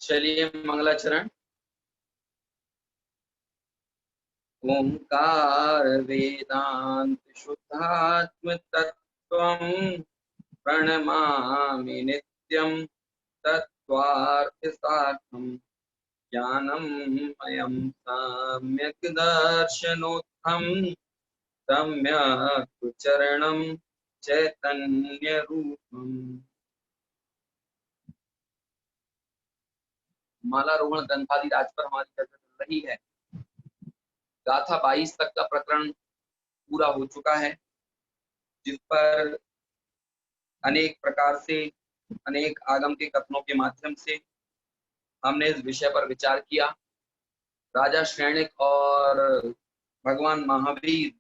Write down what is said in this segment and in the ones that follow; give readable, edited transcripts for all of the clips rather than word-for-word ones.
चलिए मंगलाचरण। ओंकार वेदांत शुद्धात्म तत्वं प्रणमामि नित्यं तत्वार्थ साधं ज्ञानमयं सम्यक् दर्शनोत्थं सम्यक् चरणं चैतन्य रूपम्। मालारोहण ग्रंथादि राज पर हमारी चर्चा चल रही है। गाथा 22 तक का प्रकरण पूरा हो चुका है, जिस पर अनेक प्रकार से अनेक आगम के कथनों के माध्यम से हमने इस विषय पर विचार किया। राजा श्रेणिक और भगवान महावीर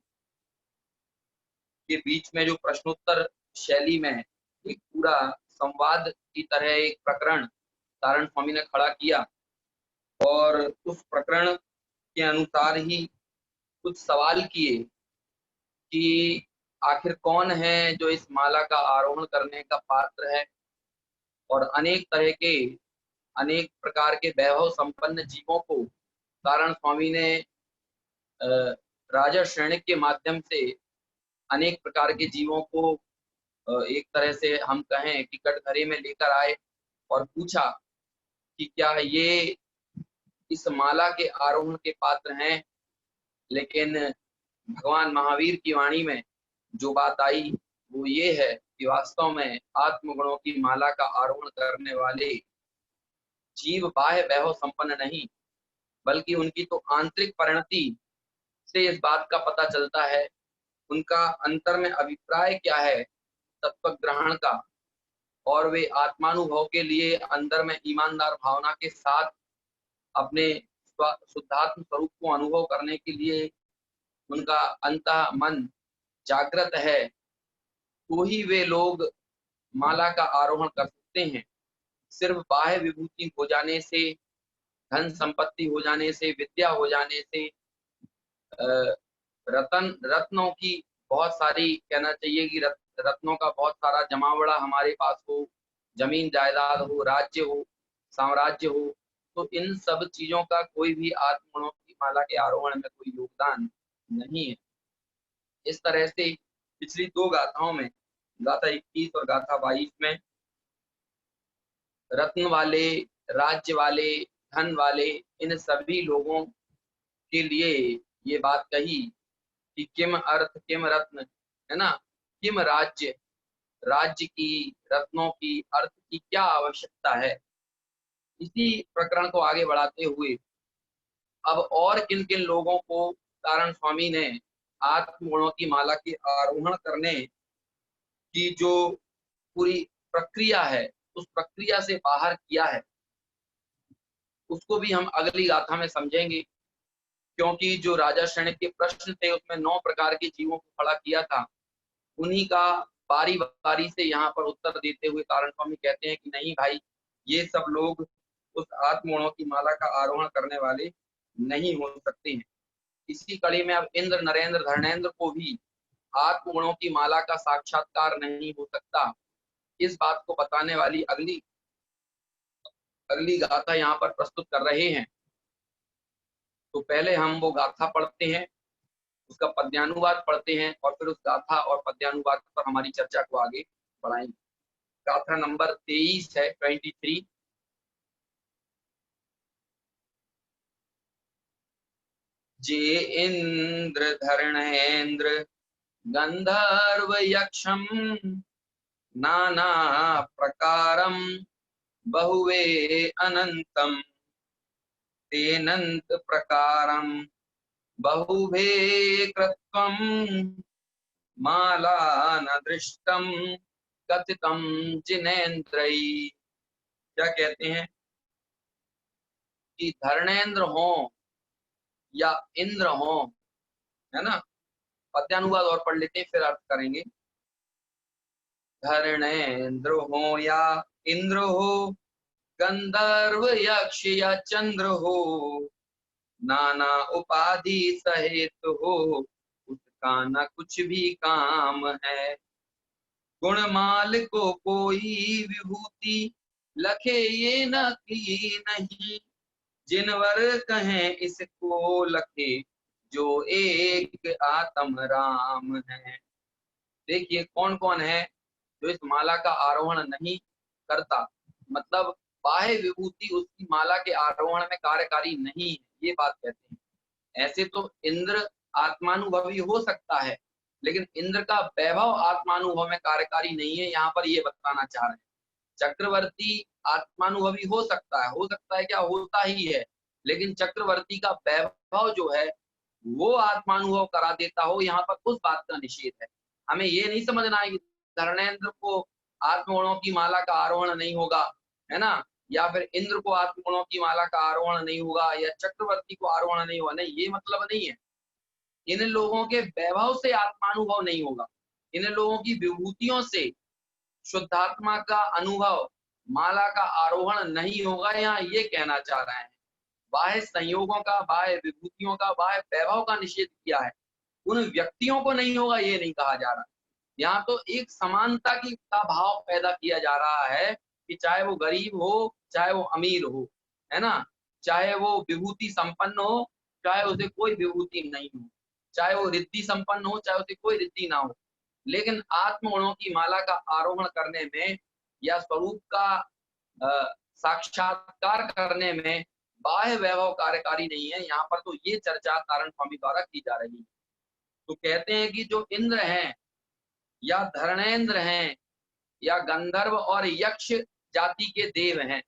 के बीच में जो प्रश्नोत्तर शैली में एक पूरा संवाद की तरह एक प्रकरण सारण स्वामी ने खड़ा किया, और उस प्रकरण के अनुसार ही कुछ सवाल किए कि आखिर कौन है जो इस माला का आरोहण करने का पात्र है, और अनेक तरह के अनेक प्रकार के वैभव संपन्न जीवों को सारण स्वामी ने राजा श्रेणिक के माध्यम से अनेक प्रकार के जीवों को एक तरह से हम कहें कि कटघरे में लेकर आए और पूछा कि क्या ये इस माला के आरोहण के पात्र हैं। लेकिन भगवान महावीर की वाणी में जो बात आई वो ये है कि वास्तव में आत्मगुणों की माला का आरोहण करने वाले जीव बाह्य वैभव संपन्न नहीं, बल्कि उनकी तो आंतरिक परिणति से इस बात का पता चलता है, उनका अंतर में अभिप्राय क्या है तत्व ग्रहण का, और वे आत्मानुभव के लिए अंदर में ईमानदार भावना के साथ अपने शुद्धात्म स्वरूप को अनुभव करने के लिए उनका अंतः मन जागृत है, तो ही वे लोग माला का आरोहण कर सकते हैं। सिर्फ बाह्य विभूति हो जाने से, धन संपत्ति हो जाने से, विद्या हो जाने से, रत्नों की बहुत सारी, कहना चाहिए कि रत्नों का बहुत सारा जमावड़ा हमारे पास हो, जमीन जायदाद हो, राज्य हो, साम्राज्य हो, तो इन सब चीजों का कोई भी आत्मगुणों की माला के आरोहण में कोई योगदान नहीं है। इस तरह से पिछली दो गाथाओं में, गाथा 21 और गाथा 22 में रत्न वाले, राज्य वाले, धन वाले इन सभी लोगों के लिए ये बात कही कि किम अर्थ किम रत्न, है ना, किम राज्य, राज्य की, रत्नों की, अर्थ की क्या आवश्यकता है। इसी प्रकरण को आगे बढ़ाते हुए अब और किन किन लोगों को सारण स्वामी ने आत्मगुणों की माला के आरोहण करने की जो पूरी प्रक्रिया है उस प्रक्रिया से बाहर किया है, उसको भी हम अगली गाथा में समझेंगे। क्योंकि जो राजा श्रेणिक के प्रश्न थे उसमें 9 प्रकार के जीवों को खड़ा किया था, उन्हीं का बारी बारी से यहाँ पर उत्तर देते हुए सारण स्वामी कहते हैं कि नहीं भाई, ये सब लोग उस आत्मगुणों की माला का आरोहण करने वाले नहीं हो सकते हैं। इसी कड़ी में अब इंद्र, नरेंद्र, धर्मेंद्र को भी आत्मगुणों की माला का साक्षात्कार नहीं हो सकता, इस बात को बताने वाली अगली अगली गाथा यहाँ पर प्रस्तुत कर रहे हैं। तो पहले हम वो गाथा पढ़ते हैं, उसका पद्यानुवाद पढ़ते हैं, और फिर उस गाथा और पद्यानुवाद पर हमारी चर्चा को आगे बढ़ाएंगे। गाथा नंबर 23 है, 23। जे इंद्र धर्णेन्द्र गंधर्व यक्षम नाना प्रकारम बहुवे अनंतम तेनंत प्रकारम बहुभे कृत्वम माला न दृष्टम कथितम जिनेन्द्रई। क्या कहते हैं कि धर्णेन्द्र हो या इंद्र हो, है ना, पद्यानुवाद और पढ़ लेते हैं फिर अर्थ करेंगे। धर्णेन्द्र हो या इंद्र हो, गंधर्व यक्ष या चंद्र हो, नाना उपाधि सहित हो, उसका न कुछ भी काम है। गुणमाल को कोई विभूति लखे ये न की नहीं, जिनवर कहें इसको लखे, जो एक आत्म राम है। देखिए कौन कौन है जो इस माला का आरोहण नहीं करता, मतलब बाह्य विभूति उसकी माला के आरोहण में कार्यकारी नहीं है, ये बात कहते हैं। ऐसे तो इंद्र आत्मानुभवी हो सकता है, लेकिन इंद्र का वैभव आत्मानुभव में कार्यकारी नहीं है, यहाँ पर ये बताना चाह रहे हैं। चक्रवर्ती आत्मानुभवी हो सकता है क्या, होता ही है, लेकिन चक्रवर्ती का वैभव जो है वो आत्मानुभव करा देता हो, यहाँ पर उस बात का निषेध है। हमें ये नहीं समझना है कि धर्मेंद्र को आत्मगुणों की माला का आरोहण नहीं होगा, है ना, या फिर इंद्र को आत्मगुणों की माला का आरोहण नहीं होगा, या चक्रवर्ती को आरोहण नहीं होगा, नहीं, ये मतलब नहीं है। इन लोगों के वैभव से आत्मानुभव नहीं होगा, इन लोगों की विभूतियों से शुद्धात्मा का अनुभव, माला का आरोहण नहीं होगा, यहाँ ये कहना चाह रहे हैं। बाह्य संयोगों का, बाह्य विभूतियों का, बाह्य वैभव का निषेध किया है, उन व्यक्तियों को नहीं होगा ये नहीं कहा जा रहा। यहाँ तो एक समानता की का भाव पैदा किया जा रहा है कि चाहे वो गरीब हो, चाहे वो अमीर हो, है ना, चाहे वो विभूति संपन्न हो, चाहे उसे कोई विभूति नहीं हो, चाहे वो रिद्धि संपन्न हो, चाहे उसे कोई रिद्धि ना हो, लेकिन आत्मगुणों की माला का आरोहण करने में या स्वरूप का साक्षात्कार करने में बाह्य वैभव कार्यकारी नहीं है। यहाँ पर तो ये चर्चा कारण स्वामी द्वारा की जा रही है। तो कहते हैं कि जो इंद्र हैं या धर्मेंद्र हैं या गंधर्व और यक्ष जाति के देव हैं,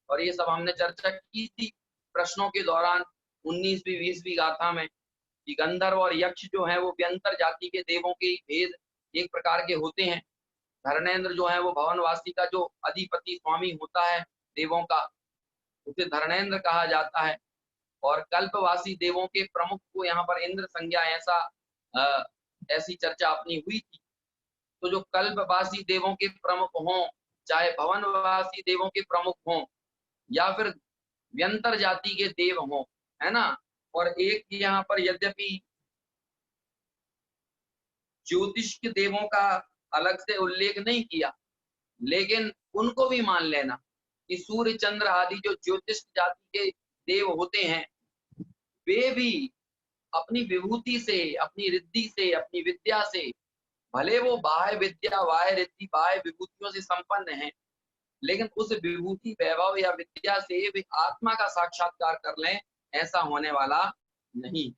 और ये सब हमने चर्चा की थी प्रश्नों के दौरान 19वीं 20वीं गाथा में, कि गंधर्व और यक्ष जो है वो व्यंतर जाति के देवों के भेद एक प्रकार के होते हैं। धर्मेंद्र जो है वो भवनवासी का जो अधिपति स्वामी होता है देवों का, उसे धर्मेंद्र कहा जाता है। और कल्पवासी देवों के प्रमुख को यहाँ पर इंद्र संज्ञा, ऐसी चर्चा अपनी हुई थी। तो जो कल्पवासी देवों के प्रमुख हों, चाहे भवनवासी देवों के प्रमुख हों, या फिर व्यंतर जाति के देव हों, है ना, और एक यहाँ पर यद्यपि ज्योतिष के देवों का अलग से उल्लेख नहीं किया, लेकिन उनको भी मान लेना कि सूर्य चंद्र आदि जो ज्योतिष जाति के देव होते हैं, वे भी अपनी विभूति से, अपनी रिद्धि से, अपनी विद्या से, भले वो बाह्य विद्या, बाह्य रिद्धि, बाह्य विभूतियों से संपन्न है, लेकिन उस विभूति, वैभव या विद्या से वे आत्मा का साक्षात्कार कर लें, ऐसा होने वाला नहीं।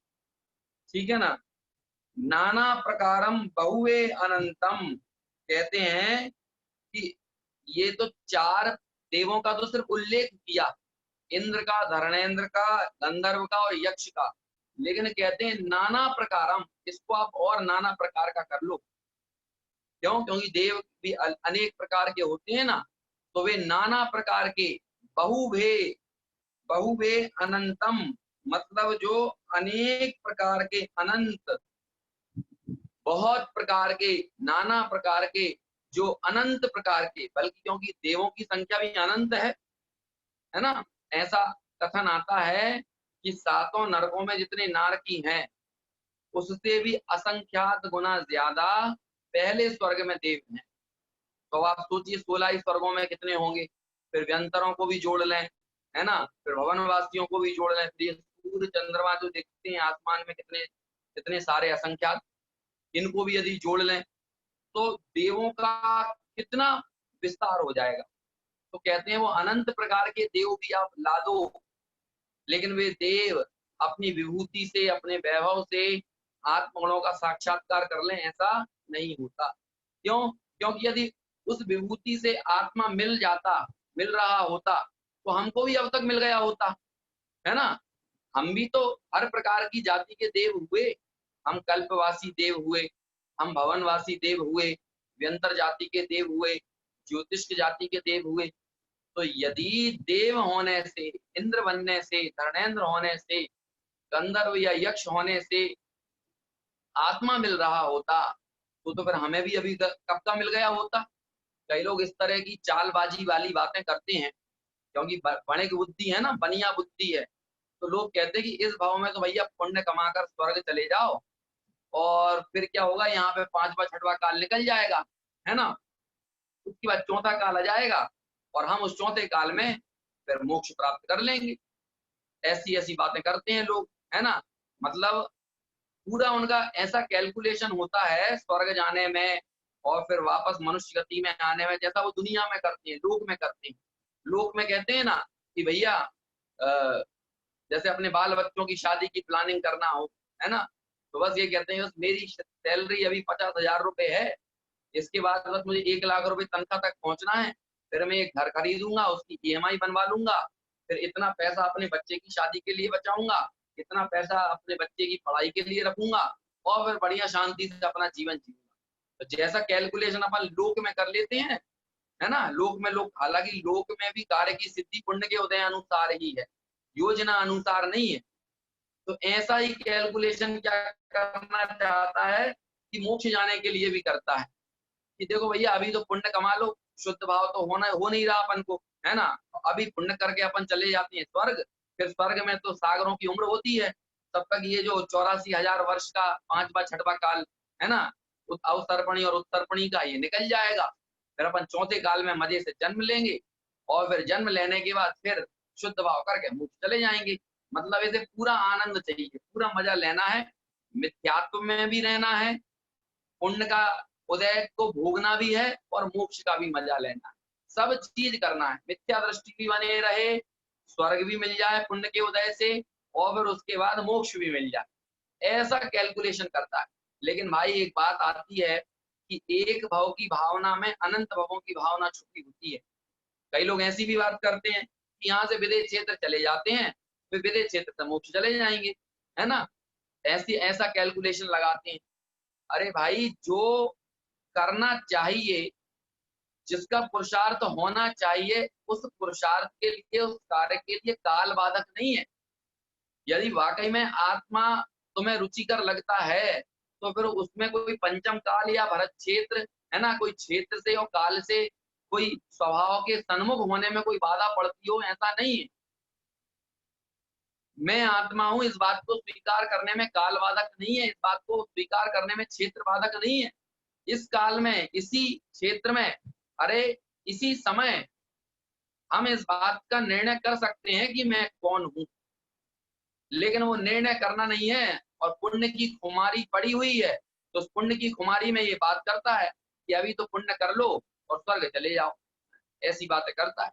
ठीक है ना। नाना प्रकारम बहुवे अनंतम, कहते हैं कि ये तो चार देवों का तो सिर्फ उल्लेख किया, इंद्र का, धर्मेंद्र का, गंधर्व का और यक्ष का, लेकिन कहते हैं नाना प्रकारम, इसको आप और नाना प्रकार का कर लो। क्यों? क्योंकि देव भी अनेक प्रकार के होते हैं ना, तो वे नाना प्रकार के, बहुभे, बहुभे अनंतम, मतलब जो अनेक प्रकार के, अनंत, बहुत प्रकार के, नाना प्रकार के, जो अनंत प्रकार के, बल्कि क्योंकि देवों की संख्या भी अनंत है ना, ऐसा कथन आता है कि सातों नरकों में जितने नारकी हैं, उससे भी असंख्यात गुना ज्यादा पहले स्वर्ग में देव हैं। तो आप सोचिए 16 ही स्वर्गों में कितने होंगे, फिर व्यंतरों को भी जोड़ लें, है ना, फिर भवनवासियों को भी जोड़ लें, फिर सूर्य चंद्रमा जो देखते हैं आसमान में कितने कितने सारे असंख्यात, इनको भी यदि जोड़ लें तो देवों का कितना विस्तार हो जाएगा। तो कहते हैं वो अनंत प्रकार के देव भी आप ला दो, लेकिन वे देव अपनी विभूति से, अपने वैभव से आत्मगुणों का साक्षात्कार कर लें, ऐसा नहीं होता। क्यों? क्योंकि यदि उस विभूति से आत्मा मिल जाता, मिल रहा होता, तो हमको भी अब तक मिल गया होता, है ना। हम भी तो हर प्रकार की जाति के देव हुए, हम कल्पवासी देव हुए, हम भवनवासी देव हुए, व्यंतर जाति के देव हुए, ज्योतिष जाति के देव हुए। तो यदि देव होने से, इंद्र बनने से, धर्मेंद्र होने से, गंधर्व या यक्ष होने से आत्मा मिल रहा होता, तो फिर हमें भी अभी कब का मिल गया होता। कई लोग इस तरह की चालबाजी वाली बातें करते हैं, क्योंकि बड़े की बुद्धि है ना, बनिया बुद्धि है, तो लोग कहते हैं कि इस भाव में तो भैया पुण्य कमाकर स्वर्ग चले जाओ, और फिर क्या होगा, यहाँ पे 5वां 6वां काल निकल जाएगा, है ना, उसके बाद 4था काल आ जाएगा, और हम उस चौथे काल में फिर मोक्ष प्राप्त कर लेंगे। ऐसी ऐसी बातें करते हैं लोग, है ना। मतलब पूरा उनका ऐसा कैलकुलेशन होता है स्वर्ग जाने में और फिर वापस मनुष्य गति में आने में, जैसा वो दुनिया में करते हैं, लोक में करते हैं। लोक में कहते हैं ना कि भैया जैसे अपने बाल बच्चों की शादी की प्लानिंग करना हो, है ना, तो बस ये कहते हैं बस मेरी सैलरी अभी 50,000 रुपए है, इसके बाद बस मुझे 1 लाख रुपए तनख्वाह तक पहुंचना है, फिर मैं एक घर खरीदूंगा, उसकी ईएमआई बनवा लूंगा, फिर इतना पैसा अपने बच्चे की शादी के लिए बचाऊंगा, इतना पैसा अपने बच्चे की पढ़ाई के लिए रखूंगा और फिर बढ़िया शांति से अपना जीवन जीऊंगा। तो जैसा कैलकुलेशन अपन लोक में कर लेते हैं, है ना, लोक में लोग, हालांकि लोक में भी कार्य की सिद्धि पुण्य के उदय अनुसार ही है, योजना अनुसार नहीं है। तो ऐसा ही कैलकुलेशन क्या करना चाहता है कि मोक्ष जाने के लिए भी करता है कि देखो भैया अभी तो पुण्य कमा लो, शुद्ध भाव तो हो नहीं रहा अपन को, है ना। अभी पुण्य करके अपन चले जाते हैं स्वर्ग, फिर स्वर्ग में तो सागरों की उम्र होती है, तब तक ये जो 84,000 वर्ष का 5वां 6वां काल, है ना, अवसर्पणी और उत्तर्पणी का, ये निकल जाएगा। फिर अपन चौथे काल में मजे से जन्म लेंगे और फिर जन्म लेने के बाद फिर शुद्ध भाव करके मुक्त चले जाएंगे। मतलब इसे पूरा आनंद चाहिए, पूरा मजा लेना है, मिथ्यात्व में भी रहना है, पुण्य का उदय को भोगना भी है और मोक्ष का भी मजा लेना है, सब चीज करना है। मिथ्या दृष्टि भी बने रहे, स्वर्ग भी मिल जाए पुण्य के उदय से और फिर उसके बाद मोक्ष भी मिल जाए, ऐसा कैलकुलेशन करता है। लेकिन भाई एक बात आती है कि एक भव की भावना में अनंत भवों की भावना छुपी होती है। कई लोग ऐसी भी बात करते हैं कि यहाँ से विदेश क्षेत्र चले जाते हैं, फिर विदेश क्षेत्र से मोक्ष चले जाएंगे, है ना, ऐसा कैलकुलेशन लगाते हैं। अरे भाई जो करना चाहिए, जिसका पुरुषार्थ होना चाहिए, उस पुरुषार्थ के लिए, उस कार्य के लिए काल बाधक नहीं है। यदि वाकई में आत्मा तुम्हें रुचिकर लगता है तो फिर उसमें कोई पंचम काल या भरत क्षेत्र, है ना, कोई क्षेत्र से और काल से कोई स्वभाव के सन्मुख होने में कोई बाधा पड़ती हो, ऐसा नहीं है। मैं आत्मा हूं, इस बात को स्वीकार करने में काल बाधक नहीं है, इस बात को स्वीकार करने में क्षेत्र बाधक नहीं है। इस काल में, इसी क्षेत्र में, अरे इसी समय हम इस बात का निर्णय कर सकते हैं कि मैं कौन हूं, लेकिन वो निर्णय करना नहीं है और पुण्य की खुमारी पड़ी हुई है, तो उस पुण्य की खुमारी में ये बात करता है कि अभी तो पुण्य कर लो और स्वर्ग चले जाओ, ऐसी बातें करता है।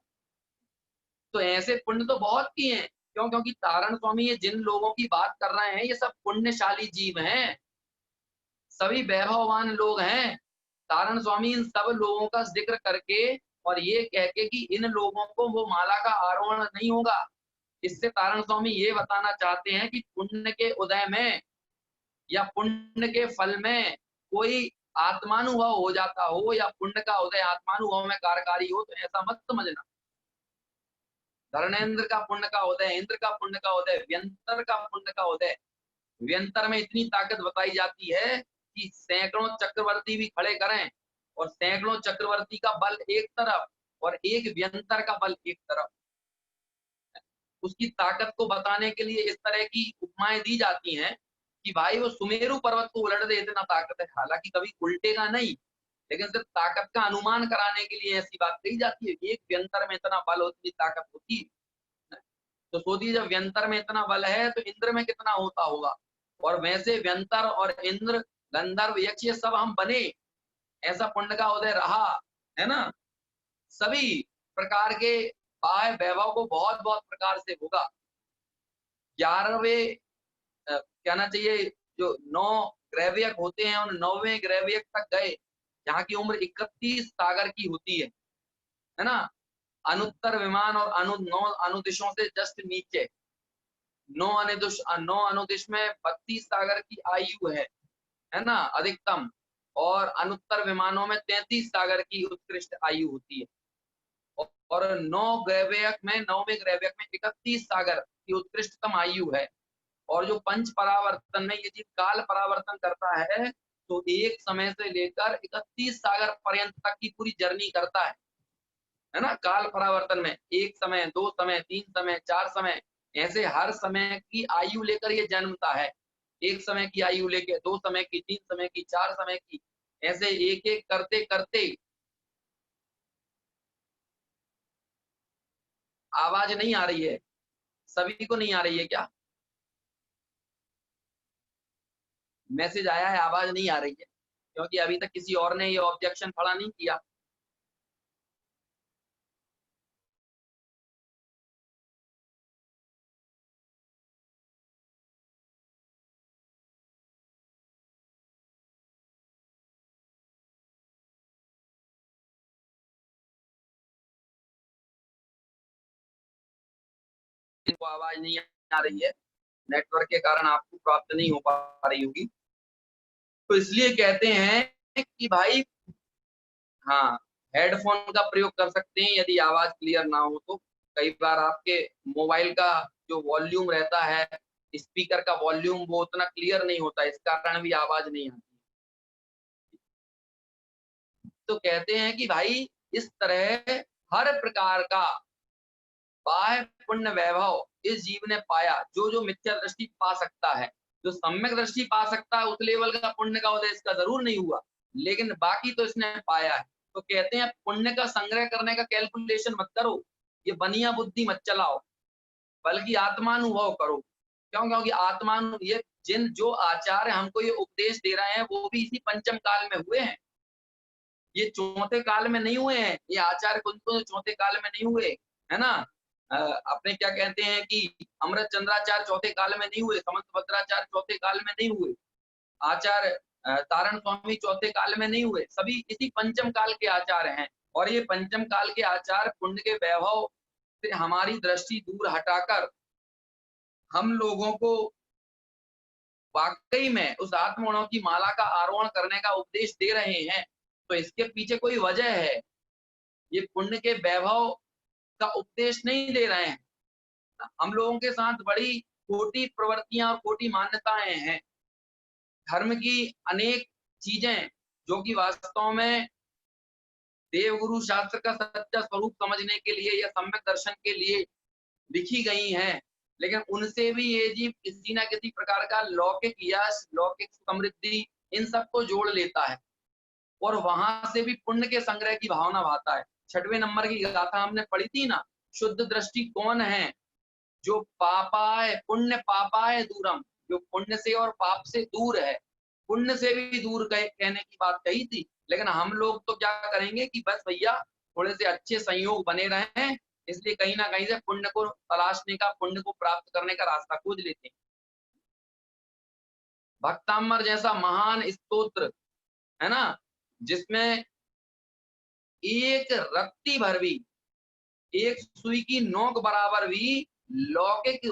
तो ऐसे पुण्य तो बहुत किए हैं, क्यों? क्योंकि तारण स्वामी ये जिन लोगों की बात कर रहे हैं ये सब पुण्यशाली जीव हैं, सभी वैभववान लोग हैं। तारण स्वामी इन सब लोगों का जिक्र करके और ये कह के कि इन लोगों को वो माला का आरोहण नहीं होगा, इससे तारण स्वामी ये बताना चाहते हैं कि पुण्य के उदय में या पुण्य के फल में कोई आत्मानुभव हो जाता हो या पुण्य का उदय आत्मानुभव में कार्यकारी हो, तो ऐसा मत समझना। धर्मेंद्र का पुण्य का उदय, इंद्र का पुण्य का उदय, व्यंतर का पुण्य का उदय, व्यंतर में इतनी ताकत बताई जाती है कि सैकड़ों चक्रवर्ती भी खड़े करें और सैकड़ों चक्रवर्ती का बल एक तरफ और एक व्यंतर का बल एक तरफ। उसकी ताकत को बताने के लिए इस तरह की उपमाएं दी जाती हैं कि भाई वो सुमेरु पर्वत को उलट दे, इतना ताकत है, हालांकि कभी उल्टेगा नहीं, लेकिन सिर्फ ताकत का अनुमान कराने के लिए ऐसी बात कही जाती है। एक व्यंतर में इतना बल, उतनी ताकत होती है, तो सोचिए जब व्यंतर में इतना बल है तो इंद्र में कितना होता होगा। और वैसे व्यंतर और इंद्र, गंधर्व, यक्ष, ये सब हम बने, ऐसा पुण्य का उदय रहा, है ना। सभी प्रकार के बाह्य वैभव को बहुत बहुत प्रकार से होगा। 11वें कहना चाहिए जो 9 ग्रहव्यक होते हैं, उन 9वें ग्रहव्यक तक गए, जहाँ की उम्र 31 सागर की होती है ना। अनुत्तर विमान और 9 अनुदिशों से जस्ट नीचे 9 अनुदिश में 32 सागर की आयु है ना, अधिकतम, और अनुत्तर विमानों में 33 सागर की उत्कृष्ट आयु होती है। और 9वें ग्रहव्यक में 31 सागर की उत्कृष्टतम आयु है। और जो पंच परावर्तन में ये जीव काल परावर्तन करता है, तो एक समय से लेकर 31 सागर पर्यंत तक की पूरी जर्नी करता है ना। काल परावर्तन में 1 समय, 2 समय, 3 समय, 4 समय, ऐसे हर समय की आयु लेकर ये जन्मता है। 1 समय की आयु लेके 2 समय की, 3 समय की, 4 समय की, ऐसे एक एक करते करते आवाज नहीं आ रही है? सभी को नहीं आ रही है क्या? मैसेज आया है आवाज नहीं आ रही है, क्योंकि अभी तक किसी और ने ये ऑब्जेक्शन खड़ा नहीं किया। इनको आवाज नहीं आ रही है, नेटवर्क के कारण आपको प्राप्त नहीं हो पा रही होगी, तो इसलिए कहते हैं कि भाई हाँ, हेडफोन का प्रयोग कर सकते हैं यदि आवाज क्लियर ना हो तो। कई बार आपके मोबाइल का जो वॉल्यूम रहता है, स्पीकर का वॉल्यूम, वो उतना क्लियर नहीं होता, इस कारण भी आवाज नहीं आती। तो कहते हैं कि भाई इस तरह हर प्रकार का बाह्य पुण्य वैभव इस जीव ने पाया, जो जो मिथ्या दृष्टि पा सकता है, जो सम्यक दृष्टि पा सकता है, उस लेवल का पुण्य का उदय इसका जरूर नहीं हुआ, लेकिन बाकी तो इसने पाया है। तो कहते हैं पुण्य का संग्रह करने का कैलकुलेशन मत करो, ये बनिया बुद्धि मत चलाओ, बल्कि आत्मानुभव करो। क्यों? क्योंकि आत्मान ये जिन जो आचार्य हमको ये उपदेश दे रहे हैं, वो भी इसी पंचम काल में हुए हैं, ये चौथे काल में नहीं हुए हैं। ये आचार्य कुंत चौथे काल में नहीं हुए, है ना। अपने क्या कहते हैं कि अमृत चंद्राचार्य चौथे काल में नहीं हुए, समंत भद्राचार्य चौथे काल में नहीं हुए, आचार्य तारण स्वामी चौथे काल में नहीं हुए, सभी इसी पंचम काल के आचार्य हैं। और ये पंचम काल के आचार्य पुण्य के वैभव से हमारी दृष्टि दूर हटाकर हम लोगों को वाकई में उस आत्मगुणों की माला का आरोहण करने का उपदेश दे रहे हैं। तो इसके पीछे कोई वजह है, ये पुण्य के वैभव का उपदेश नहीं दे रहे हैं। हम लोगों के साथ बड़ी खोटी प्रवृत्तियां और खोटी मान्यताएं हैं, धर्म की अनेक चीजें जो कि वास्तव में देवगुरु शास्त्र का सच्चा स्वरूप समझने के लिए या सम्यक दर्शन के लिए लिखी गई हैं, लेकिन उनसे भी ये जीव किसी ना किसी प्रकार का लौकिक यश, लौकिक समृद्धि, इन सबको जोड़ लेता है और वहां से भी पुण्य के संग्रह की भावना भाता है। 6वें नंबर की गाथा हमने पढ़ी थी ना, शुद्ध दृष्टि कौन है? जो पापाय पुण्य पापाय दूरम, जो पुण्य से और पाप से दूर है, पुण्य से भी दूर कहने की बात कही थी। लेकिन हम लोग तो क्या करेंगे कि बस भैया थोड़े से अच्छे संयोग बने रहे हैं, इसलिए कहीं ना कहीं से पुण्य को तलाशने का, पुण्य को प्राप्त करने का रास्ता खोज लेते हैं। भक्तामर जैसा महान स्तोत्र है ना, जिसमें एक रत्ती भर भी, एक सुई की नोक बराबर भी लौकिक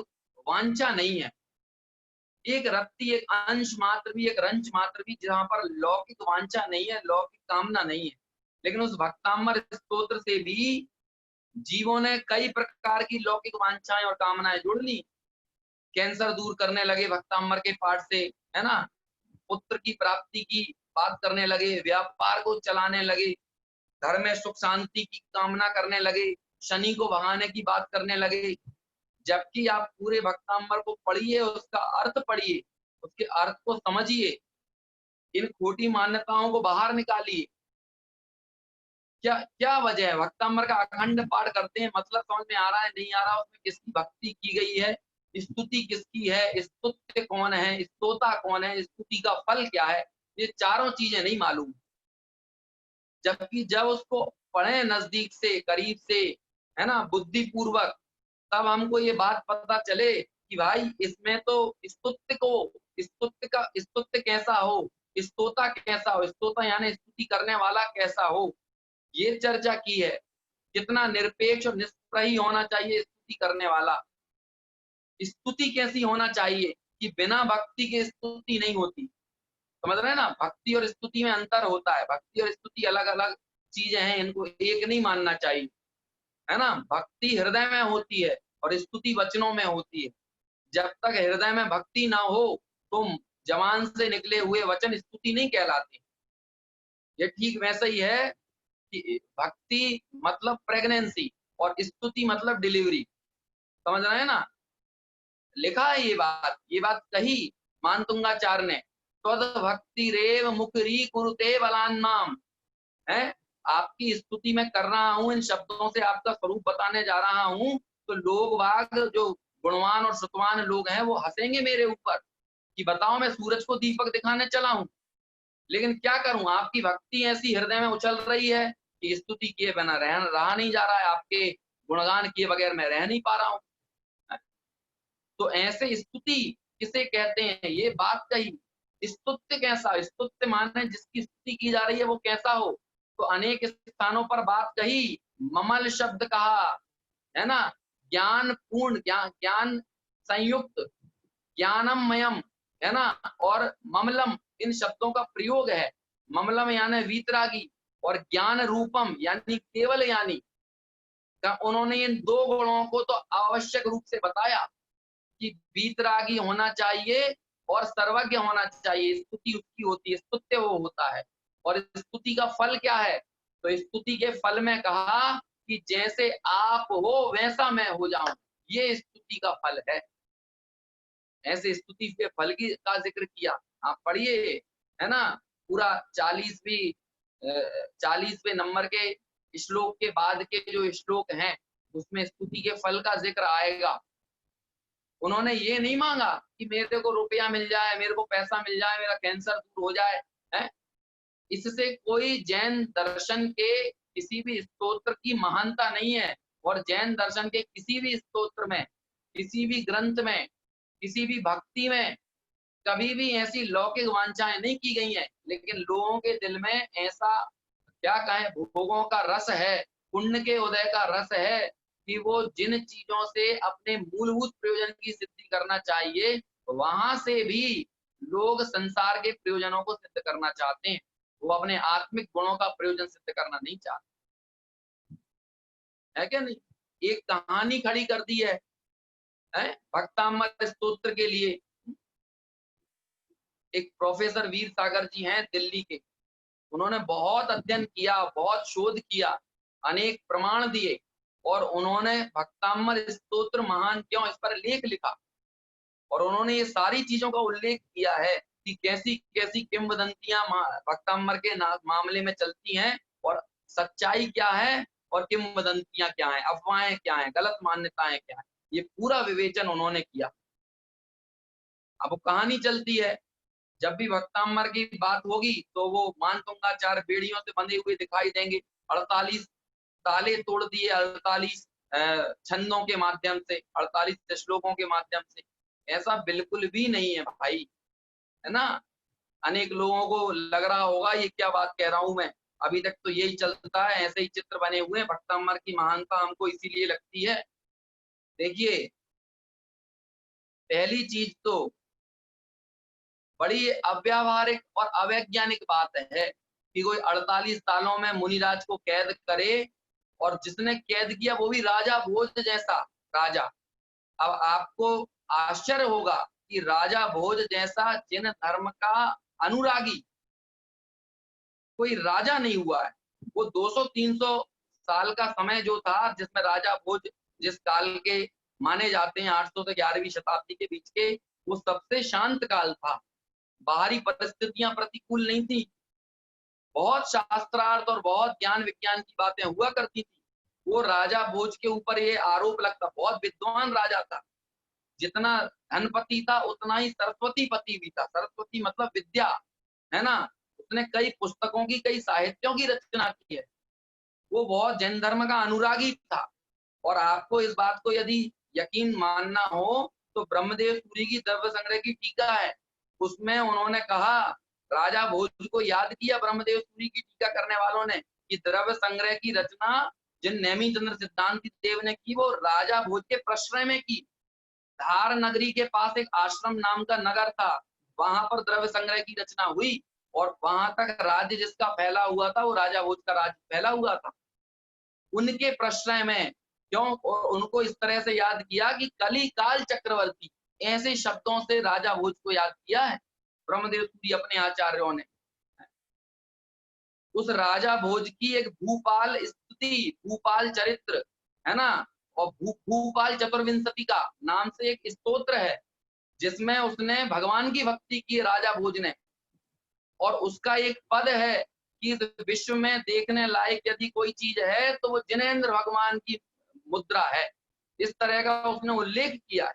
वांछा नहीं है, एक रत्ती, एक अंश मात्र भी, एक रंच मात्र भी जहां पर लौकिक वांछा नहीं है, लौकिक कामना नहीं है। लेकिन उस भक्तामर स्तोत्र से भी जीवों ने कई प्रकार की लौकिक वांछाएं और कामनाएं जुड़ ली। कैंसर दूर करने लगे भक्तामर के पाठ से, है ना, पुत्र की प्राप्ति की बात करने लगे, व्यापार को चलाने लगे, घर में सुख शांति की कामना करने लगे, शनि को भगाने की बात करने लगे। जबकि आप पूरे भक्तांबर को पढ़िए, उसका अर्थ पढ़िए, उसके अर्थ को समझिए, इन खोटी मान्यताओं को बाहर निकालिए। क्या क्या वजह है? भक्तांबर का अखंड पाठ करते हैं, मतलब समझ में आ रहा है नहीं आ रहा, उसमें किसकी भक्ति की गई है, स्तुति किसकी है, स्तुत्य कौन है, स्तोता कौन है, स्तुति का फल क्या है, ये चारों चीजें नहीं मालूम। जबकि जब उसको पढ़े नजदीक से, करीब से, है ना, बुद्धि पूर्वक, तब हमको ये बात पता चले कि भाई इसमें तो स्तुत्य को, स्तुत्य का स्तुत्य कैसा हो, स्तोता कैसा हो, स्तोता यानी स्तुति करने वाला कैसा हो, ये चर्चा की है। कितना निरपेक्ष और निष्प्रही होना चाहिए स्तुति करने वाला, स्तुति कैसी होना चाहिए कि बिना भक्ति के स्तुति नहीं होती। समझ रहे हैं ना, भक्ति और स्तुति में अंतर होता है, भक्ति और स्तुति अलग अलग चीजें हैं, इनको एक नहीं मानना चाहिए, है ना। भक्ति हृदय में होती है और स्तुति वचनों में होती है। जब तक हृदय में भक्ति ना हो तो जवान से निकले हुए वचन स्तुति नहीं कहलाते। ये ठीक वैसा ही है कि भक्ति मतलब प्रेगनेंसी और स्तुति मतलब डिलीवरी। समझ रहे हैं ना, लिखा है ये बात कही मानतुंगाचार्य ने, त्वद भक्ति रेव मुखरी कुरुते बलान्माम, है, आपकी स्तुति में कर रहा हूं, इन शब्दों से आपका स्वरूप बताने जा रहा हूं तो लोग वाग जो गुणवान और श्रुतवान लोग हैं वो हंसेंगे मेरे ऊपर कि बताओ मैं सूरज को दीपक दिखाने चला हूं। लेकिन क्या करूं, आपकी भक्ति ऐसी हृदय में उछल रही है कि स्तुति किए बिना रहा नहीं जा रहा है, आपके गुणगान किए बगैर मैं रह नहीं पा रहा हूं। तो ऐसे स्तुति किसे कहते हैं, ये बात कही। स्तुत्य कैसा, स्तुत्य माने जिसकी स्तुति की जा रही है वो कैसा हो। तो अनेक स्थानों पर बात कही, ममल शब्द कहा, है ना, ज्ञान पूर्ण, ज्ञान संयुक्त, ज्ञानमयम, है ना, और ममलम, इन शब्दों का प्रयोग है। ममलम यानी वीतरागी, और ज्ञान रूपम यानी केवल यानी का उन्होंने इन दो गुणों को तो आवश्यक रूप से बताया कि वीतरागी होना चाहिए और सर्वज्ञ होना चाहिए। स्तुति उसकी होती है, स्तुत्य वो होता है। और स्तुति का फल क्या है, तो स्तुति के फल में कहा कि जैसे आप हो वैसा मैं हो जाऊं, ये स्तुति का फल है। ऐसे स्तुति के फल की का जिक्र किया, आप पढ़िए, है ना, पूरा 40वें नंबर के श्लोक के बाद के जो श्लोक हैं उसमें स्तुति के फल का जिक्र आएगा। उन्होंने ये नहीं मांगा कि मेरे को रुपया मिल जाए, मेरे को पैसा मिल जाए, मेरा कैंसर दूर हो जाए, है। इससे कोई जैन दर्शन के किसी भी स्तोत्र की महानता नहीं है, और जैन दर्शन के किसी भी स्तोत्र में, किसी भी ग्रंथ में, किसी भी भक्ति में कभी भी ऐसी लौकिक वांछाएं नहीं की गई हैं। लेकिन लोगों के दिल में ऐसा, क्या कहें, भोगों का रस है, पुण्य के उदय का रस है कि वो जिन चीजों से अपने मूलभूत प्रयोजन की सिद्धि करना चाहिए, वहां से भी लोग संसार के प्रयोजनों को सिद्ध करना चाहते हैं। वो अपने आत्मिक गुणों का प्रयोजन सिद्ध करना नहीं चाहते, है क्या नहीं। एक कहानी खड़ी कर दी है भक्तामृत स्तोत्र के लिए। एक प्रोफेसर वीर सागर जी हैं दिल्ली के, उन्होंने बहुत अध्ययन किया, बहुत शोध किया, अनेक प्रमाण दिए, और उन्होंने भक्तामृत स्तोत्र महान क्यों, इस पर लेख लिखा। और उन्होंने ये सारी चीजों का उल्लेख किया है कि कैसी कैसी किंवदंतियां भक्तामृत के मामले में चलती हैं, और सच्चाई क्या है, और किंवदंतियां क्या हैं, अफवाहें क्या हैं, गलत मान्यताएं क्या हैं, ये पूरा विवेचन उन्होंने किया। अब वो कहानी चलती है, जब भी भक्तामृत की बात होगी तो वो मानतुंगाचार्य बेड़ियों से बंधे हुए दिखाई देंगे, 48 ताले तोड़ दिए, 48 छंदों के माध्यम से, 48 श्लोकों के माध्यम से। ऐसा बिल्कुल भी नहीं है भाई, है ना। अनेक लोगों को लग रहा होगा ये क्या बात कह रहा हूं मैं, अभी तक तो यही चलता है, ऐसे ही चित्र बने हुए हैं। भक्तामृत की महानता हमको इसीलिए लगती है। देखिए, पहली चीज तो बड़ी अव्यावहारिक और अवैज्ञानिक बात है कि कोई 48 सालों में मुनिराज को कैद करे, और जिसने कैद किया वो भी राजा भोज जैसा राजा। अब आपको आश्चर्य होगा कि राजा भोज जैसा जिन धर्म का अनुरागी कोई राजा नहीं हुआ है। वो 200-300 साल का समय जो था जिसमें राजा भोज जिस काल के माने जाते हैं 800 से 11वीं शताब्दी के बीच के, वो सबसे शांत काल था। बाहरी परिस्थितियां प्रतिकूल नहीं थी, बहुत शास्त्रार्थ और बहुत ज्ञान विज्ञान की बातें हुआ करती थी। वो राजा भोज के ऊपर ये आरोप लगता, बहुत विद्वान राजा था, जितना धनपति था उतना ही सरस्वती पति भी था। सरस्वती मतलब विद्या, है ना। उसने कई पुस्तकों की, कई साहित्यों की रचना की है। वो बहुत जैन धर्म का अनुरागी था। और आपको इस बात को यदि यकीन मानना हो तो ब्रह्मदेव सूरी की द्रव्य संग्रह की टीका है, उसमें उन्होंने कहा, राजा भोज को याद किया ब्रह्मदेव सूरी की टीका करने वालों ने, कि द्रव्य संग्रह की रचना जिन नेमी चंद्र सिद्धांति देव ने की, वो राजा भोज के प्रश्रय में की। धार नगरी के पास एक आश्रम नाम का नगर था, वहां पर द्रव्य संग्रह की रचना हुई, और वहां तक राज्य जिसका फैला हुआ था वो राजा भोज का राज्य फैला हुआ था। उनके प्रश्रय में क्यों, और उनको इस तरह से याद किया कि कली काल चक्रवर्ती, ऐसे शब्दों से राजा भोज को याद किया है ब्रह्मदेव सूरी अपने आचार्यों ने। उस राजा भोज की एक भूपाल स्तुति, भूपाल चरित्र, है ना, और भूपाल चतुर्विंशति का नाम से एक स्तोत्र है, जिसमें उसने भगवान की भक्ति की राजा भोज ने। और उसका एक पद है कि इस विश्व में देखने लायक यदि कोई चीज है तो वो जिनेंद्र भगवान की मुद्रा है। इस तरह का उसने उल्लेख किया है।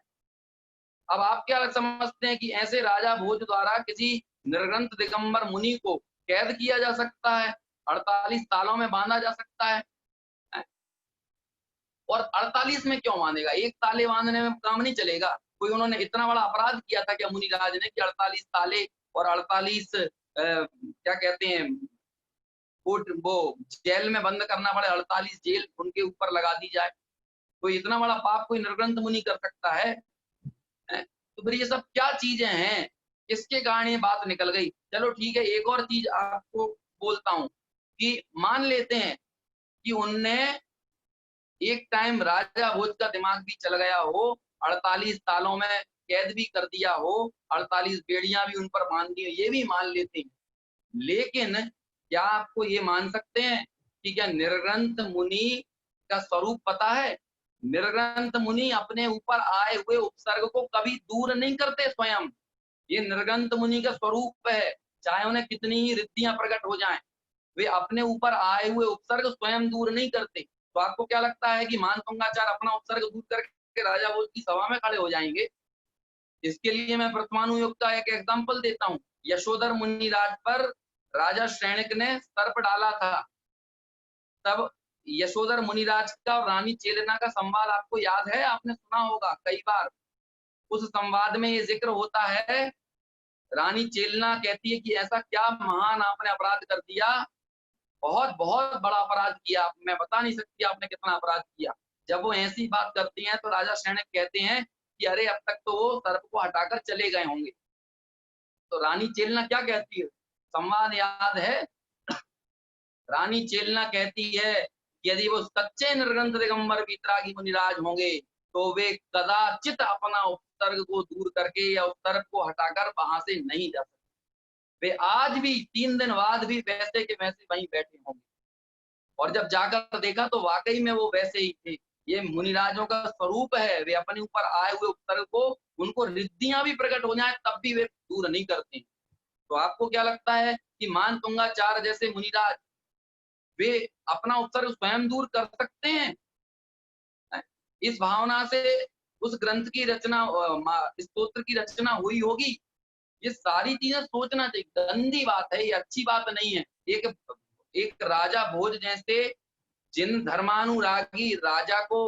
अब आप क्या समझते हैं कि ऐसे राजा भोज द्वारा किसी निर्ग्रंथ दिगंबर मुनि को कैद किया जा सकता है, 48 तालों में बांधा जा सकता है? और 48 में क्यों बांधेगा? एक ताले बांधने में काम नहीं चलेगा। कोई उन्होंने इतना बड़ा अपराध किया था क्या मुनिराज ने कि 48 ताले और 48 क्या कहते हैं वो जेल में बंद करना पड़े, 48 जेल उनके ऊपर लगा दी जाए? कोई इतना बड़ा पाप कोई निर्ग्रंथ मुनि कर सकता है? तो फिर ये सब क्या चीजें हैं, किसके कारण ये बात निकल गई? चलो ठीक है, एक और चीज आपको बोलता हूं कि मान लेते हैं कि उनने एक टाइम राजा भोज का दिमाग भी चल गया हो, 48 तालों में कैद भी कर दिया हो, 48 बेड़ियां भी उन पर बांध दी हो, ये भी मान लेते हैं। लेकिन क्या आपको ये मान सकते हैं कि क्या निर्ग्रंथ मुनि का स्वरूप पता है? निर्ग्रंथ मुनि अपने ऊपर आए हुए उपसर्ग को कभी दूर नहीं करते स्वयं। ये निर्ग्रंथ मुनि का स्वरूप है, चाहे उन्हें कितनी ही रिद्धियां प्रकट हो जाएं, वे अपने ऊपर आए हुए उपसर्ग स्वयं दूर नहीं करते। तो आपको क्या लगता है कि मानभंगाचार्य अपना उपसर्ग दूर करके राजा भोज की सभा में खड़े हो जाएंगे? इसके लिए मैं परमाणु का एक एग्जाम्पल देता हूँ। यशोधर मुनिराज पर राजा श्रेणिक ने सर्प डाला था, तब यशोधर मुनिराज का और रानी चेलेना का संवाद आपको याद है? आपने सुना होगा कई बार। उस संवाद में ये जिक्र होता है, रानी चेलेना कहती है कि ऐसा क्या महान आपने अपराध कर दिया, बहुत बहुत बड़ा अपराध किया, मैं बता नहीं सकती आपने कितना अपराध किया। जब वो ऐसी बात करती हैं तो राजा श्रेणिक कहते हैं कि अरे अब तक तो वो सर्प को हटाकर चले गए होंगे। तो रानी चेलेना क्या कहती है? संवाद याद है? रानी चेलेना कहती है कि यदि वो सच्चे निर्ग्रंथ दिगंबर वीतरागी मुनिराज होंगे तो वे कदाचित अपना उपसर्ग को दूर करके या उपसर्ग को हटाकर वहां से नहीं जा सकते। वे आज भी 3 दिन बाद भी वैसे के वैसे वहीं बैठे होंगे। और जब जाकर देखा तो वाकई में वो वैसे ही थे। ये मुनिराजों का स्वरूप है, वे अपने ऊपर आए हुए उपसर्ग को, उनको रिद्धियां भी प्रकट हो जाए तब भी वे दूर नहीं करते। तो आपको क्या लगता है कि मानभंगाचार्य जैसे मुनिराज वे अपना उपसर्ग स्वयं दूर कर सकते हैं? इस भावना से उस ग्रंथ की रचना, स्तोत्र की रचना हुई होगी। ये सारी चीजें सोचना चाहिए। गंदी बात है, ये अच्छी बात नहीं है। एक राजा भोज जैसे जिन धर्मानुरागी राजा को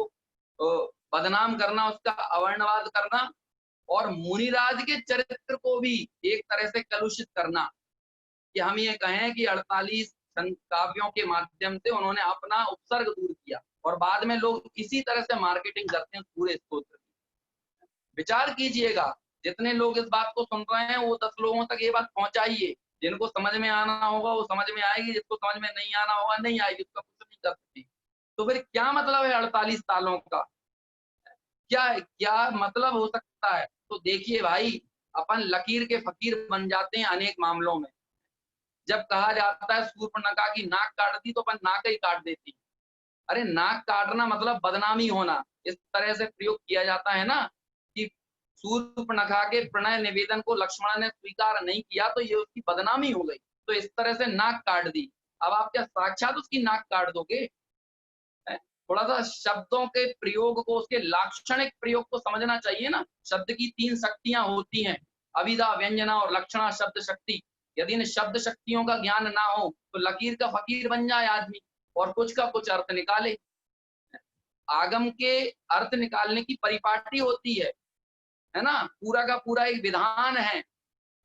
बदनाम करना, उसका अवर्णवाद करना और मुनिराज के चरित्र को भी एक तरह से कलुषित करना, कि हम ये कहें कि 48 काव्यों के माध्यम से उन्होंने अपना उपसर्ग दूर किया और बाद में लोग इसी तरह से मार्केटिंग करते हैं पूरे स्तोत्र की। विचार कीजिएगा, जितने लोग इस बात को सुन रहे हैं वो 10 लोगों तक ये बात पहुंचाइए। जिनको समझ में आना होगा वो समझ में आएगी, जिसको समझ में नहीं आना होगा नहीं आएगी, उसका कुछ नहीं कर सकती। तो फिर क्या मतलब है 48 तालों का? क्या क्या मतलब हो सकता है? तो देखिए भाई, अपन लकीर के फकीर बन जाते हैं अनेक मामलों में। जब कहा जाता है शूर्पणखा की नाक काट दी तो अपन नाक ही काट देती। अरे नाक काटना मतलब बदनामी होना, इस तरह से प्रयोग किया जाता है ना कि शूर्पणखा के प्रणय निवेदन को लक्ष्मण ने स्वीकार नहीं किया तो ये उसकी बदनामी हो गई, तो इस तरह से नाक काट दी। अब आप क्या साक्षात उसकी नाक काट दोगे? थोड़ा सा शब्दों के प्रयोग को, उसके लाक्षणिक प्रयोग को समझना चाहिए ना। शब्द की 3 शक्तियां होती हैं, अभिधा, व्यंजना और लक्षणा शब्द शक्ति। यदि इन शब्द शक्तियों का ज्ञान ना हो तो लकीर का फकीर बन जाए आदमी और कुछ का कुछ अर्थ निकाले। आगम के अर्थ निकालने की परिपाटी होती है ना, पूरा का पूरा एक विधान है,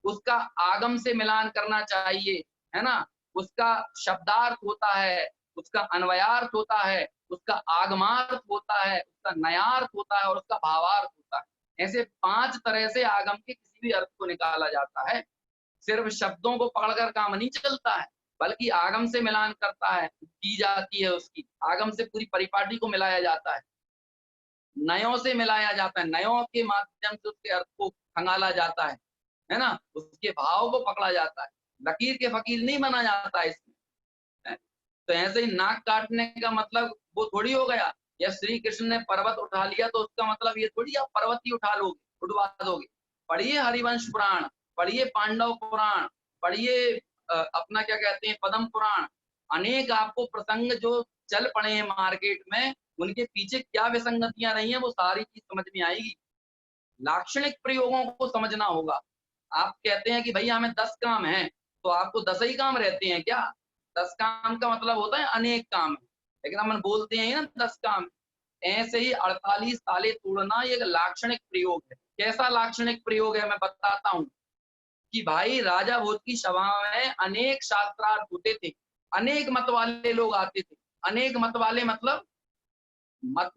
उसका आगम से मिलान करना चाहिए, है ना। उसका शब्दार्थ होता है, उसका अन्वयार्थ होता है, उसका आगमार्थ होता है, उसका नयार्थ होता है और उसका भावार्थ होता है। ऐसे 5 तरह से आगम के किसी भी अर्थ को निकाला जाता है। सिर्फ शब्दों को पकड़कर काम नहीं चलता है, बल्कि आगम से मिलान करता है की जाती है, उसकी आगम से पूरी परिपाटी को मिलाया जाता है, नयों से मिलाया जाता है, नयों के माध्यम से उसके अर्थ को खंगाला जाता है ना, उसके भाव को पकड़ा जाता है। लकीर के फकीर नहीं बना जाता है इसमें। तो ऐसे ही नाक काटने का मतलब वो थोड़ी हो गया, या श्री कृष्ण ने पर्वत उठा लिया तो उसका मतलब ये थोड़ी आप पर्वत ही उठा लोगे, उठवा दोगे। पढ़िए हरिवंश पुराण, पढ़िए पांडव पुराण, पढ़िए अपना क्या कहते हैं पद्म पुराण। अनेक आपको प्रसंग जो चल पड़े हैं मार्केट में, उनके पीछे क्या विसंगतियां रही हैं वो सारी चीज समझ में आएगी। लाक्षणिक प्रयोगों को समझना होगा। आप कहते हैं कि भैया हमें 10 काम हैं, तो आपको 10 ही काम रहते हैं क्या? 10 काम का मतलब होता है अनेक काम है, लेकिन हम बोलते हैं ना 10 काम। ऐसे ही 48 ताले तोड़ना ये एक लाक्षणिक प्रयोग है। कैसा लाक्षणिक प्रयोग है मैं बताता हूँ कि भाई राजा भोज की सभा में अनेक शास्त्रार्थ होते थे, अनेक मत वाले लोग आते थे। अनेक मत वाले मतलब